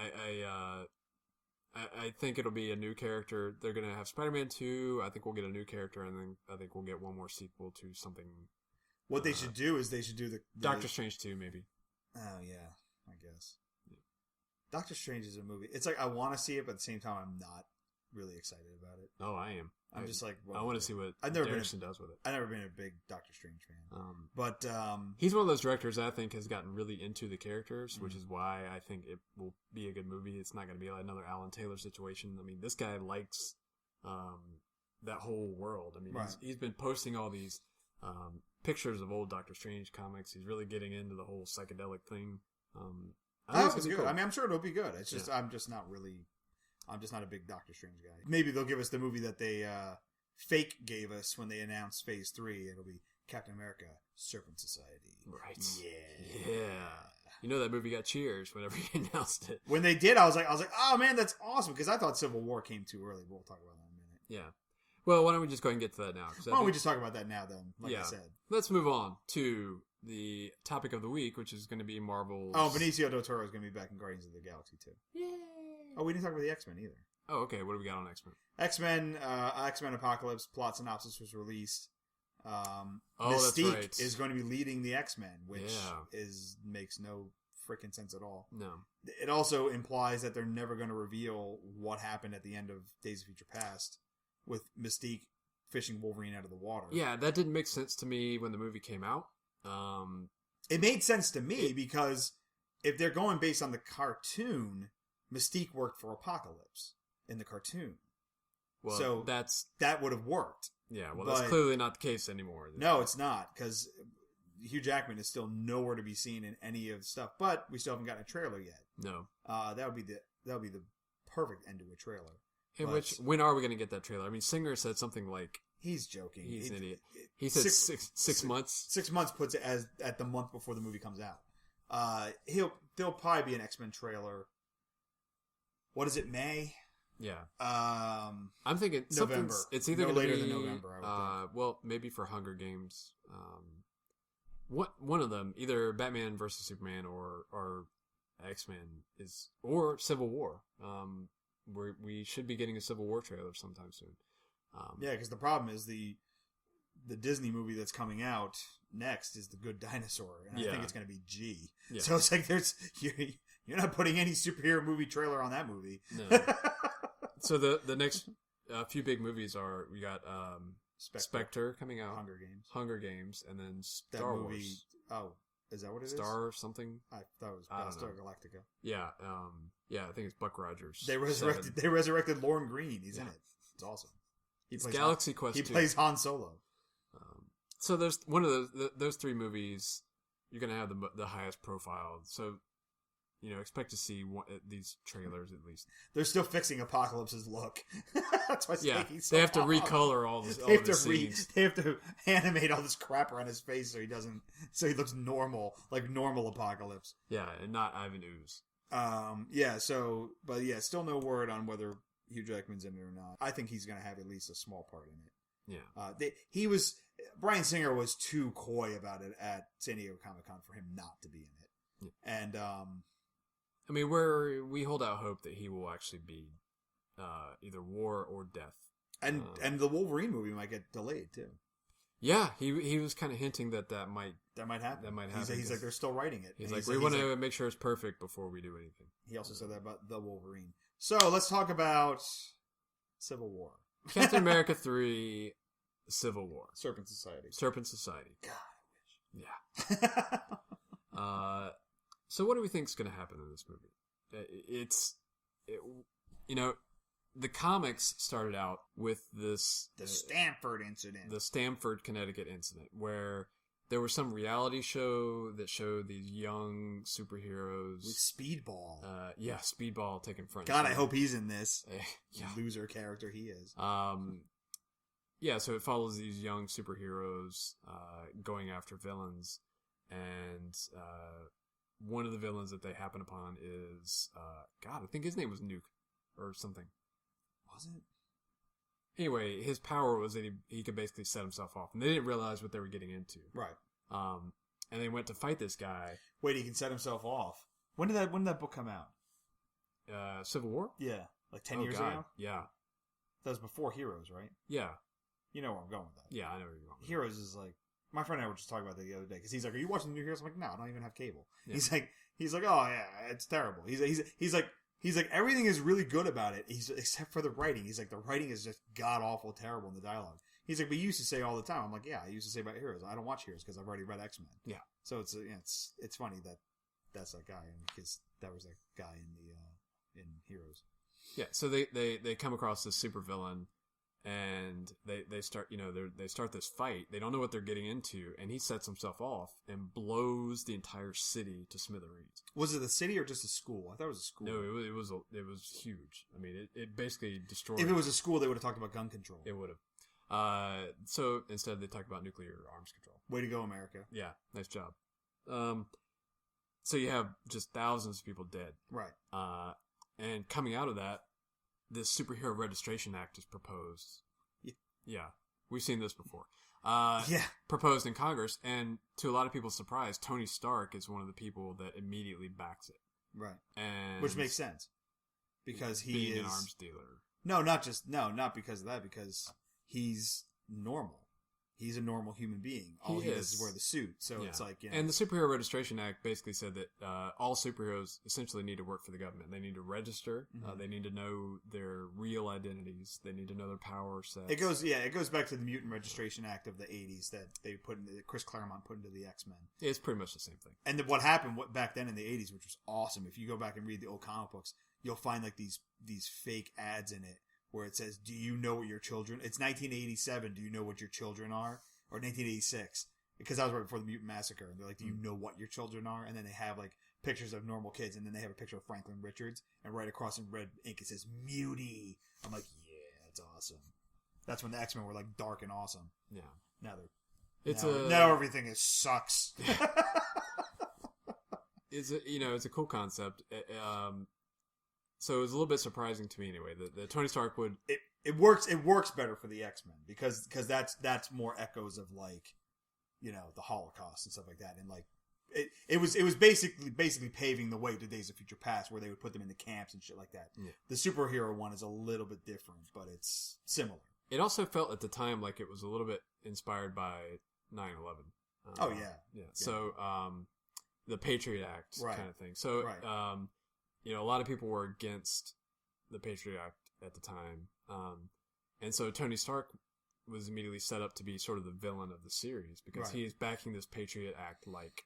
I think it'll be a new character. They're going to have Spider-Man 2. I think we'll get a new character, and then I think we'll get one more sequel to something. What they should do is they should do the Doctor Strange 2, maybe. Oh, yeah, I guess. Yeah. Doctor Strange is a movie. It's like I want to see it, but at the same time, I'm not really excited about it. Oh, I am. I'm just like... I want to see what Derrickson does with it. I've never been a big Doctor Strange fan. But he's one of those directors that I think has gotten really into the characters, which is why I think it will be a good movie. It's not going to be like another Alan Taylor situation. I mean, this guy likes that whole world. I mean, he's been posting all these pictures of old Doctor Strange comics. He's really getting into the whole psychedelic thing. I think it's good. Cool. I mean, I'm sure it'll be good. It's just I'm just not a big Doctor Strange guy. Maybe they'll give us the movie that they fake gave us when they announced Phase 3. It'll be Captain America, Serpent Society. Right. Yeah. You know that movie got cheers whenever he announced it. When they did, I was like, oh man, that's awesome, because I thought Civil War came too early. We'll talk about that in a minute. Yeah. Well, why don't we just go ahead and get to that now? Why don't we just talk about that now then, like I said. Let's move on to the topic of the week, which is going to be Marvel's... Oh, Benicio del Toro is going to be back in Guardians of the Galaxy too. Yay! Oh, we didn't talk about the X-Men either. Oh, okay. What do we got on X-Men? X-Men Apocalypse plot synopsis was released. Mystique that's right. is going to be leading the X-Men, which makes no freaking sense at all. No. It also implies that they're never going to reveal what happened at the end of Days of Future Past with Mystique fishing Wolverine out of the water. Yeah, that didn't make sense to me when the movie came out. It made sense to me because if they're going based on the cartoon, Mystique worked for Apocalypse in the cartoon. Well, so that would have worked. Yeah, well, that's clearly not the case anymore. No, it's not, because Hugh Jackman is still nowhere to be seen in any of the stuff, but we still haven't gotten a trailer yet. No. That would be the perfect end to a trailer. When are we going to get that trailer? I mean, Singer said something like... He's joking. He's an idiot. He said six months. 6 months puts it as at the month before the movie comes out. There'll probably be an X-Men trailer. What is it, May? Yeah. I'm thinking November. It's either no going to later be than November. I would think. Well, maybe for Hunger Games. One of them, either Batman versus Superman or X-Men or Civil War. We should be getting a Civil War trailer sometime soon. Yeah, because the problem is the Disney movie that's coming out next is The Good Dinosaur, and I think it's going to be G. Yeah. So it's like you're not putting any superhero movie trailer on that movie. No. So the next few big movies are we got Spectre coming out, Hunger Games, and then Star Wars. Oh, is that what it is? Star something? I thought it was Battlestar Galactica. Yeah, I think it's Buck Rogers. They resurrected Lauren Green. He's in it. It's awesome. He plays Galaxy Quest. He plays Han Solo. So there's one of those three movies. You're gonna have the highest profile. So expect to see these trailers at least. They're still fixing Apocalypse's look. That's why they have to recolor all this. They have to animate all this crap around his face so he looks normal, like normal Apocalypse. Yeah, and not Ivan Ooze. Still no word on whether Hugh Jackman's in it or not. I think he's going to have at least a small part in it. Yeah. Bryan Singer was too coy about it at San Diego Comic-Con for him not to be in it. Yeah. And, I mean, we hold out hope that he will actually be, either War or Death. And the Wolverine movie might get delayed too. Yeah, he was kind of hinting that might happen. He's like, they're still writing it. He's like, we want to make sure it's perfect before we do anything. He also said that about the Wolverine. So let's talk about Civil War. Captain America 3, Civil War. Serpent Society. God, I wish. Yeah. So what do we think is going to happen in this movie? The comics started out with the Stamford incident. The Stamford, Connecticut incident, where there was some reality show that showed these young superheroes with Speedball. Speedball taking front. God, I hope he's in this. Yeah. Loser character he is. So it follows these young superheroes going after villains, and one of the villains that they happen upon is I think his name was Nuke or something. Was it? Anyway, his power was that he could basically set himself off, and they didn't realize what they were getting into. Right. And they went to fight this guy. Wait, he can set himself off. When did that book come out? Civil War? Yeah. like 10 years ago. Yeah, That was before Heroes, right? yeah, You know where I'm going with that. yeah. I know where you're going. Heroes is like, my friend and I were just talking about that the other day because he's like, "Are you watching the new Heroes?" I'm like, "No, I don't even have cable." Yeah. He's like, "Oh yeah, it's terrible." He's like, everything is really good about it. Except for the writing. He's like, the writing is just god awful terrible in the dialogue. He's like, "But you used to say all the time." I'm like, "Yeah, I used to say about Heroes. I don't watch Heroes because I've already read X-Men." Yeah. So it's funny that that's that guy, because that was that guy in Heroes. Yeah, so they come across this supervillain, and they start, they start this fight. They don't know what they're getting into, and he sets himself off and blows the entire city to smithereens. Was it the city or just a school? I thought it was a school. No, it was huge. I mean, it basically destroyed. If it was a school, they would have talked about gun control. It would have. So instead they talk about nuclear arms control. Way to go, America. Yeah, nice job. So you have just thousands of people dead. Right. And coming out of that, this Superhero Registration Act is proposed. Yeah. We've seen this before. Yeah. Proposed in Congress, and to a lot of people's surprise, Tony Stark is one of the people that immediately backs it. Right. And which makes sense. Because he being is an arms dealer. not because of that, because he's normal. He's a normal human being. All he does is wear the suit. So it's like, And the Superhero Registration Act basically said that all superheroes essentially need to work for the government. They need to register. Mm-hmm. They need to know their real identities. They need to know their power sets. It goes back to the Mutant Registration Act of the 80s that they that Chris Claremont put into the X-Men. It's pretty much the same thing. And what happened back then in the 80s, which was awesome, if you go back and read the old comic books, you'll find like these fake ads in it where it says, "Do you know what your children?" It's 1987. Do you know what your children are? Or 1986, because that was right before the Mutant Massacre. And they're like, "Do you know what your children are?" And then they have like pictures of normal kids, and then they have a picture of Franklin Richards, and right across in red ink it says "Mutie." I'm like, yeah, that's awesome. That's when the X-Men were like dark and awesome. Yeah. Now everything sucks. It's a cool concept. So it was a little bit surprising to me anyway. The Tony Stark would it works better for the X-Men because that's more echoes of like, the Holocaust and stuff like that, and like it was basically paving the way to Days of Future Past, where they would put them into camps and shit like that. Yeah. The superhero one is a little bit different, but it's similar. It also felt at the time like it was a little bit inspired by 9/11. Oh yeah. Yeah. So the Patriot Act kind of thing. So a lot of people were against the Patriot Act at the time. And so Tony Stark was immediately set up to be sort of the villain of the series because he is backing this Patriot Act like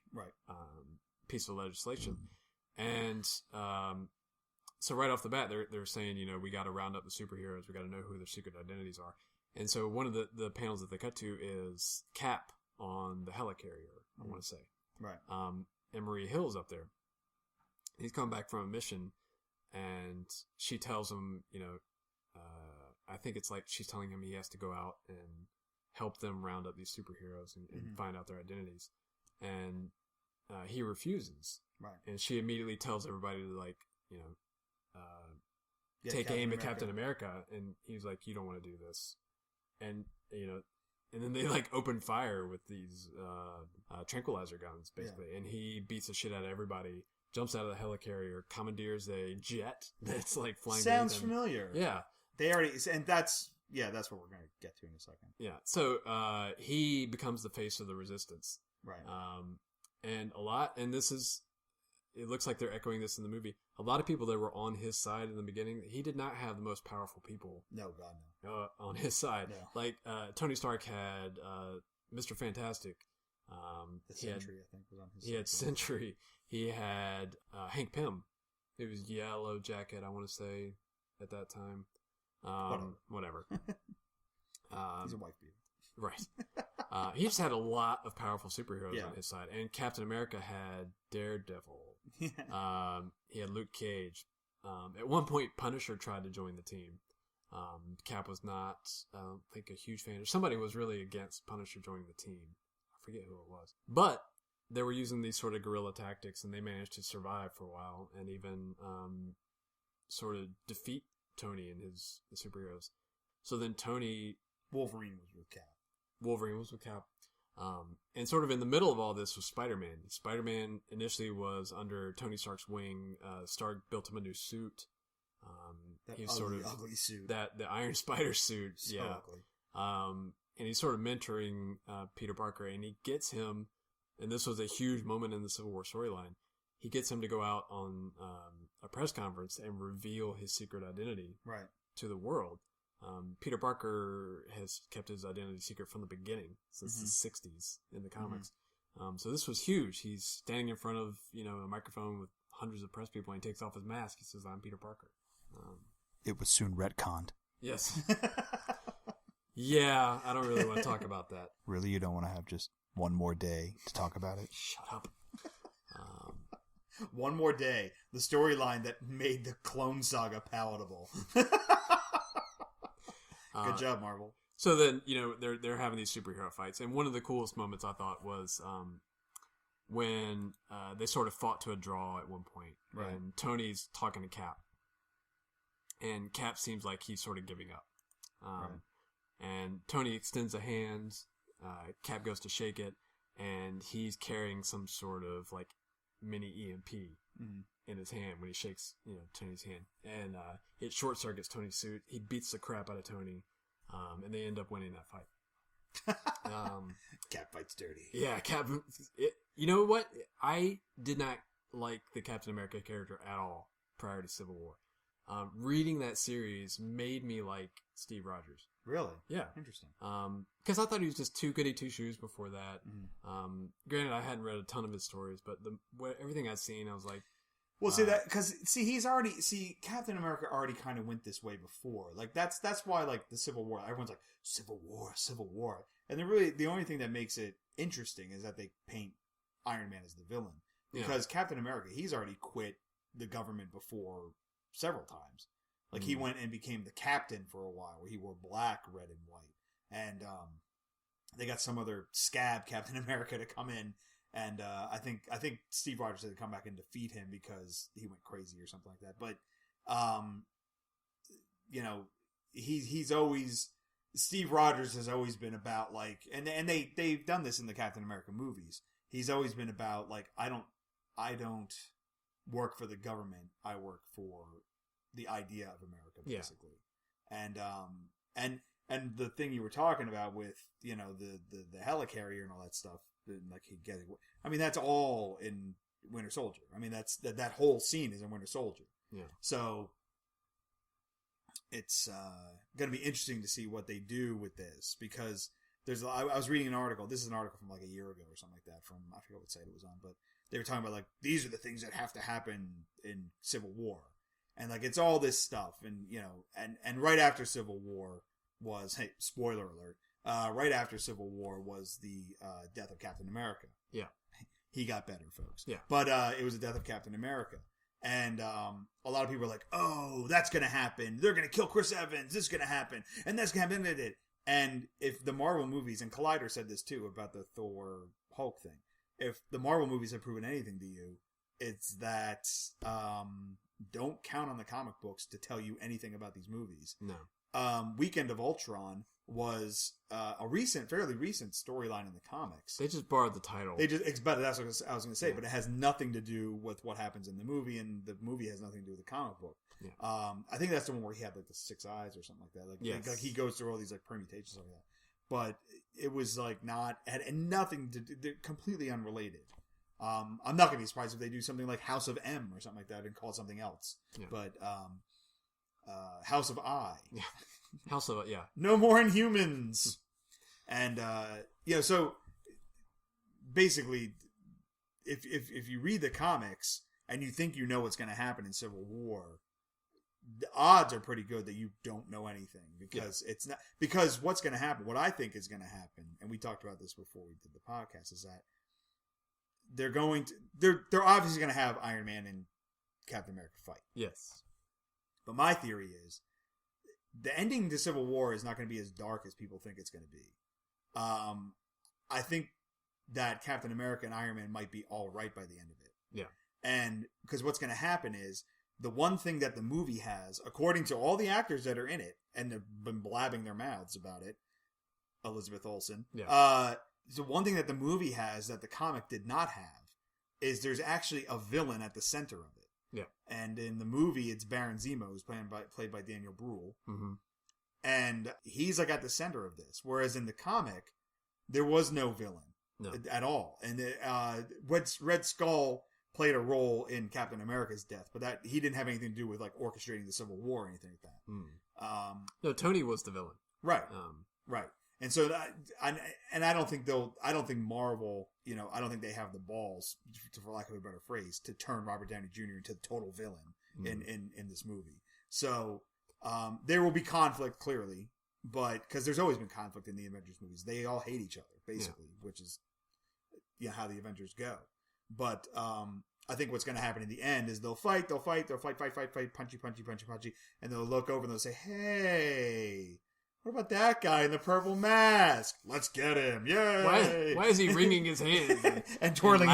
piece of legislation. And so right off the bat, they're saying, we got to round up the superheroes. We got to know who their secret identities are. And so one of the panels that they cut to is Cap on the helicarrier, I want to say. Right. And Maria Hill's up there. He's come back from a mission, and she tells him, I think it's like she's telling him he has to go out and help them round up these superheroes and find out their identities. And he refuses. Right. And she immediately tells everybody to, like, take aim at Captain America. And he's like, "You don't want to do this." And, and then they, like, open fire with these tranquilizer guns, basically. Yeah. And he beats the shit out of everybody. Jumps out of the helicarrier, commandeers a jet that's like flying. Sounds familiar. Yeah, they already, and that's what we're gonna get to in a second. Yeah, so he becomes the face of the resistance, right? And this is, it looks like they're echoing this in the movie. A lot of people that were on his side in the beginning, he did not have the most powerful people. No, God, no. On his side, no. Like Tony Stark had Mr. Fantastic. The Sentry, I think, was on his side. He had Sentry. He had Hank Pym. It was Yellow Jacket, I want to say, at that time. Whatever. He's a white beater. Right. He just had a lot of powerful superheroes on his side. And Captain America had Daredevil. Yeah. He had Luke Cage. At one point, Punisher tried to join the team. Cap was not, I don't think, a huge fan. Somebody was really against Punisher joining the team. I forget who it was. But they were using these sort of guerrilla tactics, and they managed to survive for a while and even sort of defeat Tony and the superheroes. So then Wolverine was with Cap. And sort of in the middle of all this was Spider-Man. Spider-Man initially was under Tony Stark's wing. Stark built him a new suit. he's sort of ugly suit. The Iron Spider suit. So yeah. ugly. And he's sort of mentoring Peter Parker, and he gets him, and this was a huge moment in the Civil War storyline, he gets him to go out on a press conference and reveal his secret identity to the world. Peter Parker has kept his identity secret from the beginning, since the 60s in the comics. So this was huge. He's standing in front of, a microphone with hundreds of press people, and he takes off his mask. He says, "I'm Peter Parker." It was soon retconned. Yes. Yeah, I don't really want to talk about that. Really? You don't want to have just one more day to talk about it? Shut up. One More Day, the storyline that made the Clone Saga palatable. Good job, Marvel. So then, they're having these superhero fights, and one of the coolest moments I thought was when they sort of fought to a draw at one point, and Tony's talking to Cap, and Cap seems like he's sort of giving up. And Tony extends a hand, Cap goes to shake it, and he's carrying some sort of like mini EMP in his hand when he shakes, Tony's hand, and it short circuits Tony's suit. He beats the crap out of Tony, and they end up winning that fight. Cap fights dirty. Yeah, Cap. You know what? I did not like the Captain America character at all prior to Civil War. Reading that series made me like Steve Rogers. Really? Yeah. Interesting. Because I thought he was just too goody two shoes before that. Granted, I hadn't read a ton of his stories, but everything I'd seen, I was like, well, Captain America already kind of went this way before. Like that's why like the Civil War, everyone's like Civil War, and the only thing that makes it interesting is that they paint Iron Man as the villain, because Captain America, he's already quit the government before several times. Like he went and became the captain for a while, where he wore black, red, and white, and they got some other scab Captain America to come in. And I think Steve Rogers had to come back and defeat him because he went crazy or something like that. But he's always, Steve Rogers has always been about like, and they've done this in the Captain America movies. He's always been about like, I don't work for the government. I work for the idea of America, basically. And the thing you were talking about with the helicarrier and all that stuff. Like that's all in Winter Soldier. I mean, that whole scene is in Winter Soldier. Yeah. So it's going to be interesting to see what they do with this, because I was reading an article. This is an article from like a year ago or something like that. From, I forget what site it was on, but they were talking about like, these are the things that have to happen in Civil War, and like it's all this stuff, and and right after Civil War was, hey, spoiler alert. Right after Civil War was the death of Captain America. Yeah. He got better, folks. Yeah. But it was the death of Captain America. And a lot of people are like, oh, that's going to happen. They're going to kill Chris Evans. This is going to happen. And that's going to happen. And if the Marvel movies, and Collider said this too about the Thor Hulk thing, if the Marvel movies have proven anything to you, it's that don't count on the comic books to tell you anything about these movies. No. Weekend of Ultron was a fairly recent storyline in the comics. They just borrowed the title. That's what I was going to say, but it has nothing to do with what happens in the movie, and the movie has nothing to do with the comic book. Yeah. I think that's the one where he had like the 6 eyes or something like that. Like he goes through all these like permutations like that. But it was like had nothing to do. They're completely unrelated. I'm not going to be surprised if they do something like House of M or something like that and call it something else. Yeah. But House of I. Yeah. House of, yeah. No more Inhumans. And, so basically, if you read the comics and you think you know what's going to happen in Civil War, the odds are pretty good that you don't know anything, because it's not, because what's going to happen, what I think is going to happen, and we talked about this before we did the podcast, is that they're obviously going to have Iron Man and Captain America fight. Yes. But my theory is, the ending to Civil War is not going to be as dark as people think it's going to be. I think that Captain America and Iron Man might be all right by the end of it. Yeah. And because what's going to happen is, the one thing that the movie has, according to all the actors that are in it, and they've been blabbing their mouths about it, Elizabeth Olsen, the one thing that the movie has that the comic did not have is there's actually a villain at the center of it. Yeah. And in the movie, it's Baron Zemo, who's played by Daniel Bruhl. Mm-hmm. And he's like at the center of this. Whereas in the comic, there was no villain at all. And Red Skull played a role in Captain America's death, but that he didn't have anything to do with like orchestrating the Civil War or anything like that. Mm. No, Tony was the villain. Right. Right. And so I don't think Marvel, I don't think they have the balls, for lack of a better phrase, to turn Robert Downey Jr. into the total villain in this movie. So there will be conflict, clearly, but because there's always been conflict in the Avengers movies. They all hate each other, basically, which is how the Avengers go. But I think what's going to happen in the end is they'll fight, punchy, and they'll look over and they'll say, hey, what about that guy in the purple mask? Let's get him! Yay! Why is he wringing his hands and twirling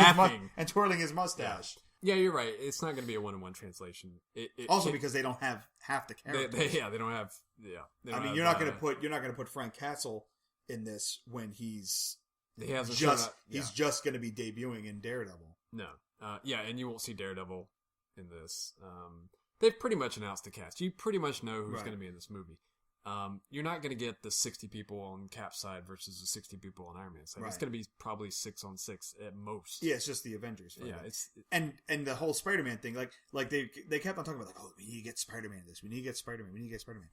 his mustache? Yeah, you're right. It's not going to be a one-on-one translation. Because they don't have half the characters. They don't have. Yeah, you're not going to put Frank Castle in this when he's just going to be debuting in Daredevil. No, and you won't see Daredevil in this. They've pretty much announced the cast. You pretty much know who's going to be in this movie. You're not going to get the 60 people on Cap's side versus the 60 people on Iron Man's side. Right. It's going to be probably 6-on-6 at most. Yeah, it's just the Avengers. And the whole Spider-Man thing, like they kept on talking about we need to get Spider-Man in this. We need to get Spider-Man.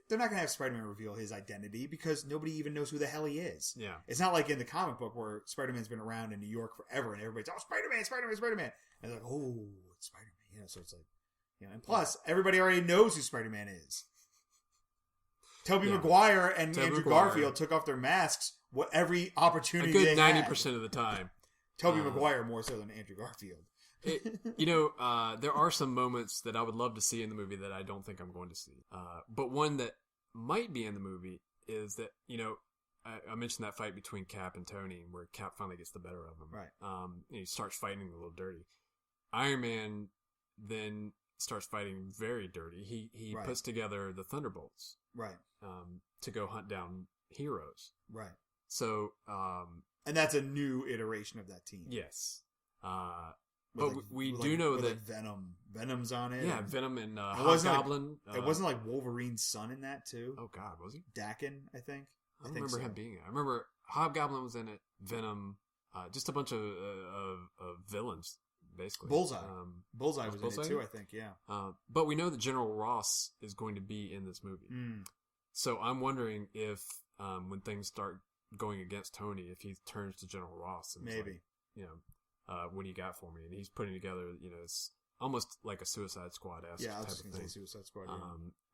They're not going to have Spider-Man reveal his identity because nobody even knows who the hell he is. Yeah. It's not like in the comic book where Spider-Man's been around in New York forever and everybody's, Spider-Man. And they're like, oh, it's Spider-Man. So it's like, and plus, everybody already knows who Spider-Man is. Tobey Maguire and Andrew Garfield took off their masks every opportunity they had. A good 90% of the time. Tobey Maguire more so than Andrew Garfield. There are some moments that I would love to see in the movie that I don't think I'm going to see. But one that might be in the movie is that, I mentioned that fight between Cap and Tony where Cap finally gets the better of him. Right. He starts fighting a little dirty. Iron Man then starts fighting very dirty. He puts together the Thunderbolts. Right. To go hunt down heroes. Right. So, and that's a new iteration of that team. Yes. But we do know that Venom's on it. Yeah, Venom and Hobgoblin. It wasn't like Wolverine's son in that too. Oh God, was he? Daken, I think. I don't remember him being in it. I remember Hobgoblin was in it. Venom, just a bunch of villains. Basically. Bullseye. Bullseye was in it too, I think, yeah. But we know that General Ross is going to be in this movie. So I'm wondering if, when things start going against Tony, if he turns to General Ross and maybe, what do you got for me? And he's putting together, it's almost like a Suicide Squad-esque type of thing. Yeah, I was just going to say Suicide Squad.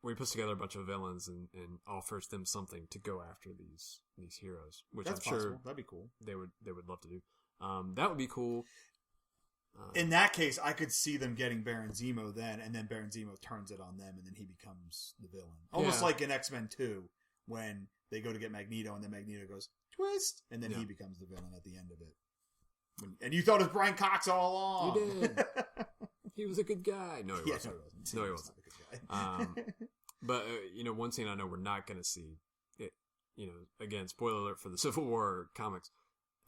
Where he puts together a bunch of villains and offers them something to go after these heroes, which That's I'm sure possible. That'd be cool. They would love to do. That would be cool. In that case, I could see them getting Baron Zemo then, and then Baron Zemo turns it on them, and then he becomes the villain. Almost like in X-Men 2, when they go to get Magneto, and then Magneto goes, twist, and then he becomes the villain at the end of it. And you thought it was Brian Cox all along. You did. He was a good guy. No, he wasn't. No, he wasn't. Not a good guy. But, one scene I know we're not going to see, it, again, spoiler alert for the Civil War comics.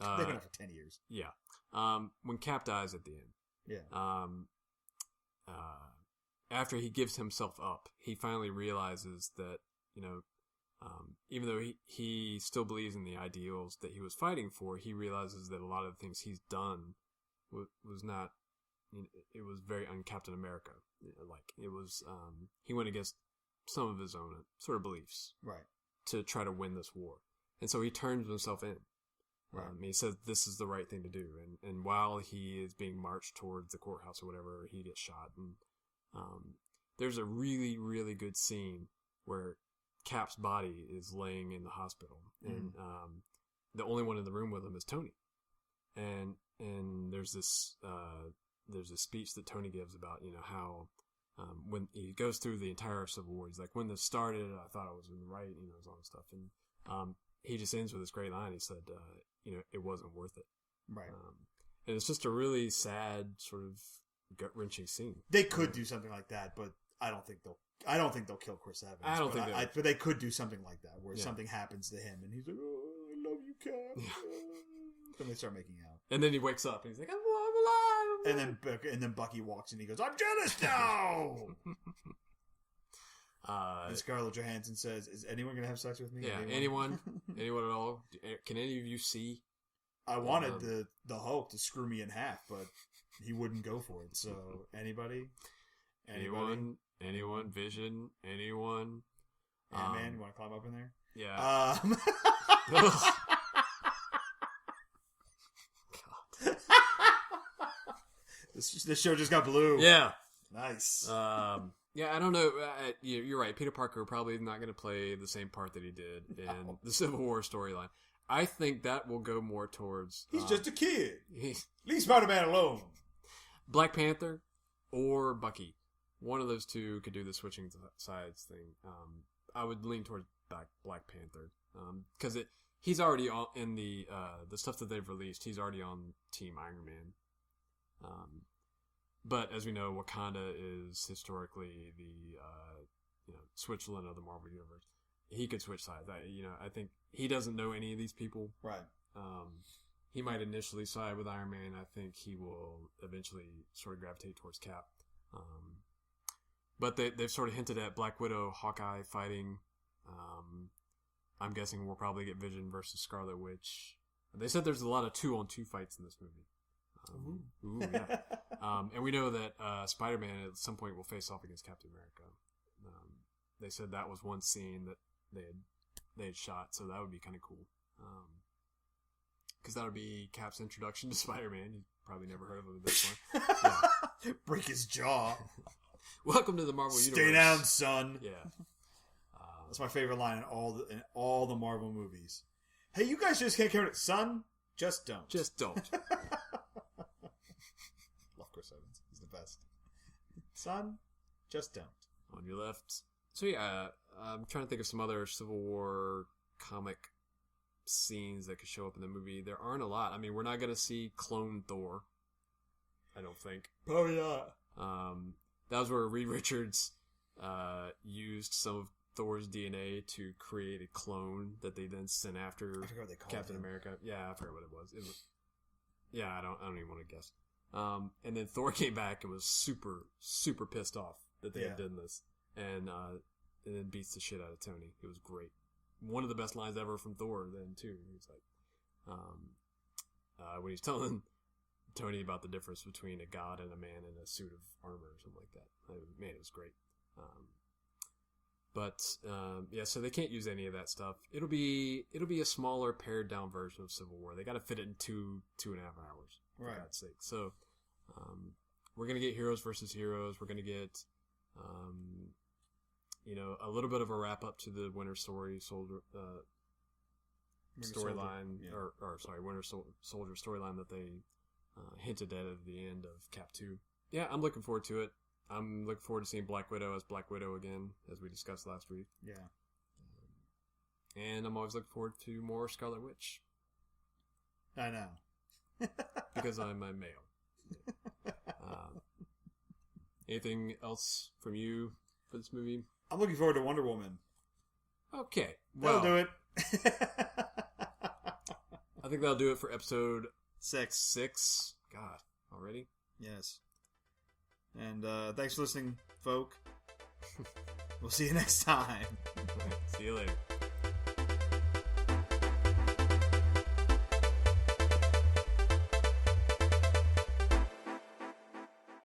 They've been out for 10 years. Yeah. When Cap dies at the end. Yeah. After he gives himself up, he finally realizes that, even though he still believes in the ideals that he was fighting for, he realizes that a lot of the things he's done was not, it was very un-Captain America. Like, it was, he went against some of his own sort of beliefs. Right. To try to win this war. And so he turns himself in. Right. He says this is the right thing to do, and while he is being marched towards the courthouse or whatever, he gets shot. And there's a really, really good scene where Cap's body is laying in the hospital, and the only one in the room with him is Tony. And there's this speech that Tony gives about how when he goes through the entire Civil War, he's like, when this started, I thought I was in the right, all this stuff, and he just ends with this great line. He said, it wasn't worth it. Right. And it's just a really sad, sort of gut-wrenching scene. They could do something like that, but I don't think they'll kill Chris Evans. I don't think they would. But they could do something like that, where something happens to him, and he's like, oh, I love you, Cap. Then they start making out. And then he wakes up, and he's like, I'm alive, And then Bucky walks in. And he goes, "I'm jealous now." And Scarlett Johansson says, "Is anyone gonna have sex with me?" Yeah, anyone at all? Can any of you see? I wanted the Hulk to screw me in half, but he wouldn't go for it. So anybody? Anyone? Vision? Anyone? Man, you want to climb up in there? Yeah. God. This show just got blue. Yeah. Nice. Yeah, I don't know. You're right. Peter Parker probably not going to play the same part that he did in the Civil War storyline. I think that will go more towards... He's just a kid. Leave Spider-Man alone. Black Panther or Bucky. One of those two could do the switching sides thing. I would lean towards Black Panther. Because he's already in the stuff that they've released. He's already on Team Iron Man. But as we know, Wakanda is historically the Switzerland of the Marvel Universe. He could switch sides. I think he doesn't know any of these people. Right. He might initially side with Iron Man. I think he will eventually sort of gravitate towards Cap. But they've sort of hinted at Black Widow, Hawkeye fighting. I'm guessing we'll probably get Vision versus Scarlet Witch. They said there's a lot of 2-on-2 fights in this movie. Ooh, yeah. And we know that Spider-Man at some point will face off against Captain America. They said that was one scene that they had shot, so that would be kind of cool. Because that would be Cap's introduction to Spider-Man. You probably never heard of him at this point. Yeah. Break his jaw. Welcome to the Marvel Universe. Stay down, son. Yeah. That's my favorite line in all the Marvel movies. Hey, you guys just can't count it, son. Just don't. Just don't. Love Chris Evans. He's the best. Son, just don't. On your left. So yeah, I'm trying to think of some other Civil War comic scenes that could show up in the movie. There aren't a lot. I mean, we're not going to see clone Thor. I don't think. Oh yeah. That was where Reed Richards used some of Thor's DNA to create a clone that they then sent after Captain America. Yeah, I forgot what it was. Yeah, I don't even want to guess. And then Thor came back and was super, super pissed off that they had done this, and then beats the shit out of Tony. It was great. One of the best lines ever from Thor. Then too, he was like, when he's telling Tony about the difference between a god and a man in a suit of armor or something like that. Man, it was great. Yeah, so they can't use any of that stuff. It'll be a smaller, pared down version of Civil War. They got to fit it in 2.5 hours, for God's sake. So, we're gonna get heroes versus heroes. We're gonna get, a little bit of a wrap up to the Winter Soldier storyline, Winter Soldier storyline that they hinted at the end of Cap 2. Yeah, I'm looking forward to it. I'm looking forward to seeing Black Widow as Black Widow again, as we discussed last week. Yeah. And I'm always looking forward to more Scarlet Witch. I know. Because I'm a male. Anything else from you for this movie? I'm looking forward to Wonder Woman. Okay. That'll do it. I think that'll do it for episode 6. God, already? Yes. And thanks for listening, folk. We'll see you next time. See you later.